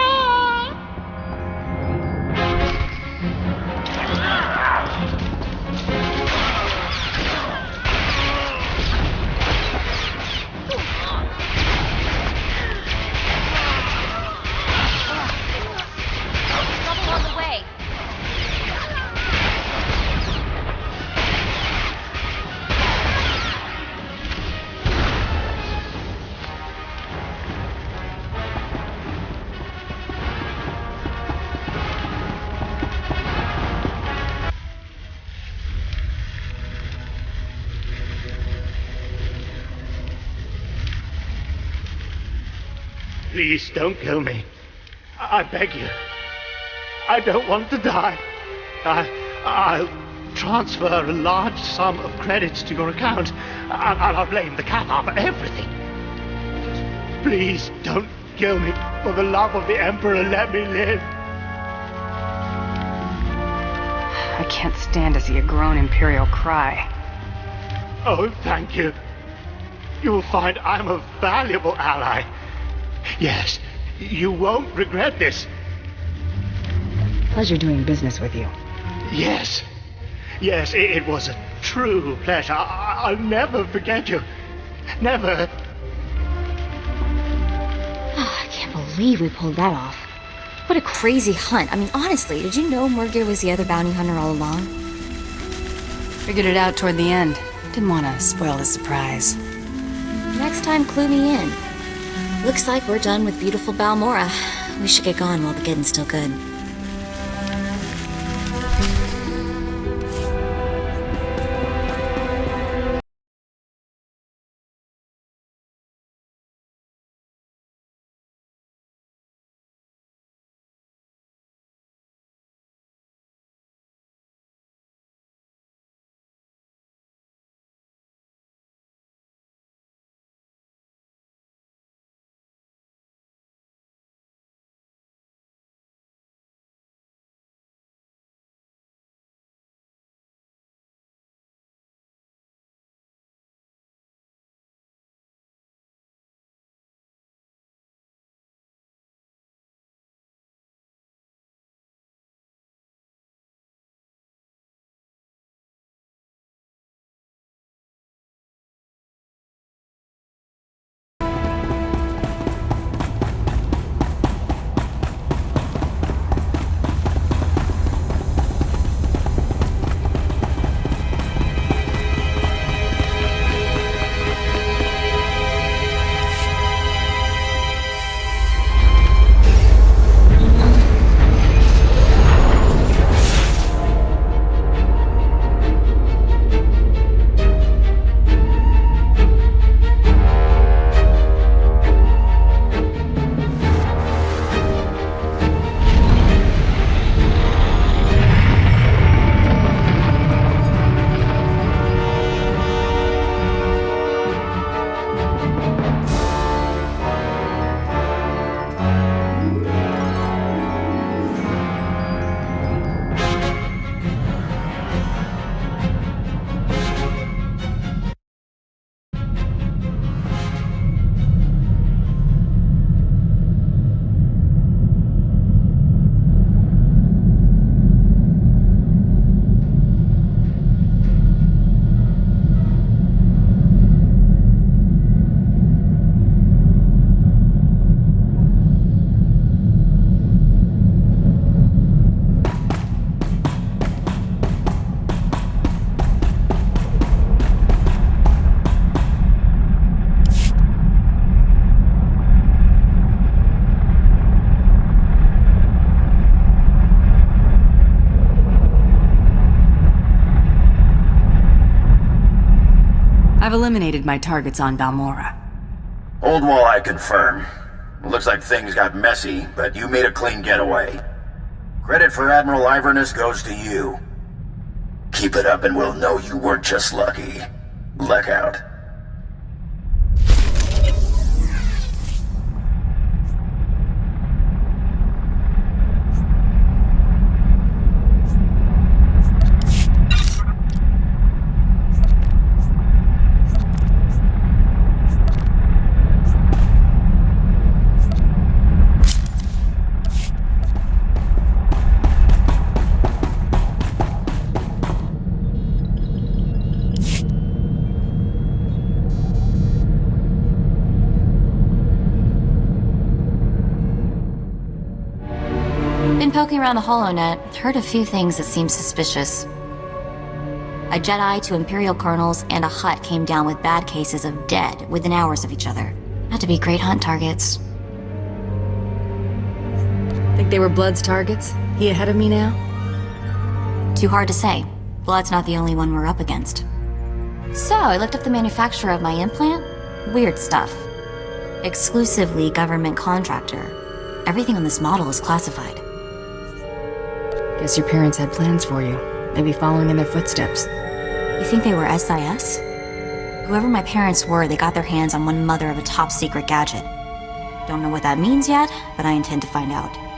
Trouble on the way. Please don't kill me. I beg you. I don't want to die. I'll transfer a large sum of credits to your account, and I'll blame the Canon for everything. Just please don't kill me. For the love of the Emperor, let me live. I can't stand to see a grown Imperial cry. Oh, thank you. You will find I'm a valuable ally. Yes, you won't regret this. Pleasure doing business with you. Yes, it was a true pleasure. I'll never forget you. Never. Oh, I can't believe we pulled that off. What a crazy hunt. I mean, honestly, did you know Morgir was the other bounty hunter all along? Figured it out toward the end. Didn't want to spoil the surprise. Next time, clue me in. Looks like we're done with beautiful Balmorra. We should get going while the getting's still good. I've eliminated my targets on Balmorra. Old wall, I confirm. It looks like things got messy, but you made a clean getaway. Credit for Admiral Iverness goes to you. Keep it up and we'll know you weren't just lucky. Luck out. Been poking around the HoloNet, heard a few things that seem suspicious. A Jedi, 2 Imperial colonels, and a Hutt came down with bad cases of dead within hours of each other. Had to be great hunt targets. Think they were Blood's targets? He ahead of me now? Too hard to say. Blood's not the only one we're up against. So, I looked up the manufacturer of my implant. Weird stuff. Exclusively government contractor. Everything on this model is classified. Guess your parents had plans for you. Maybe following in their footsteps. You think they were SIS? Whoever my parents were, they got their hands on one mother of a top-secret gadget. Don't know what that means yet, but I intend to find out.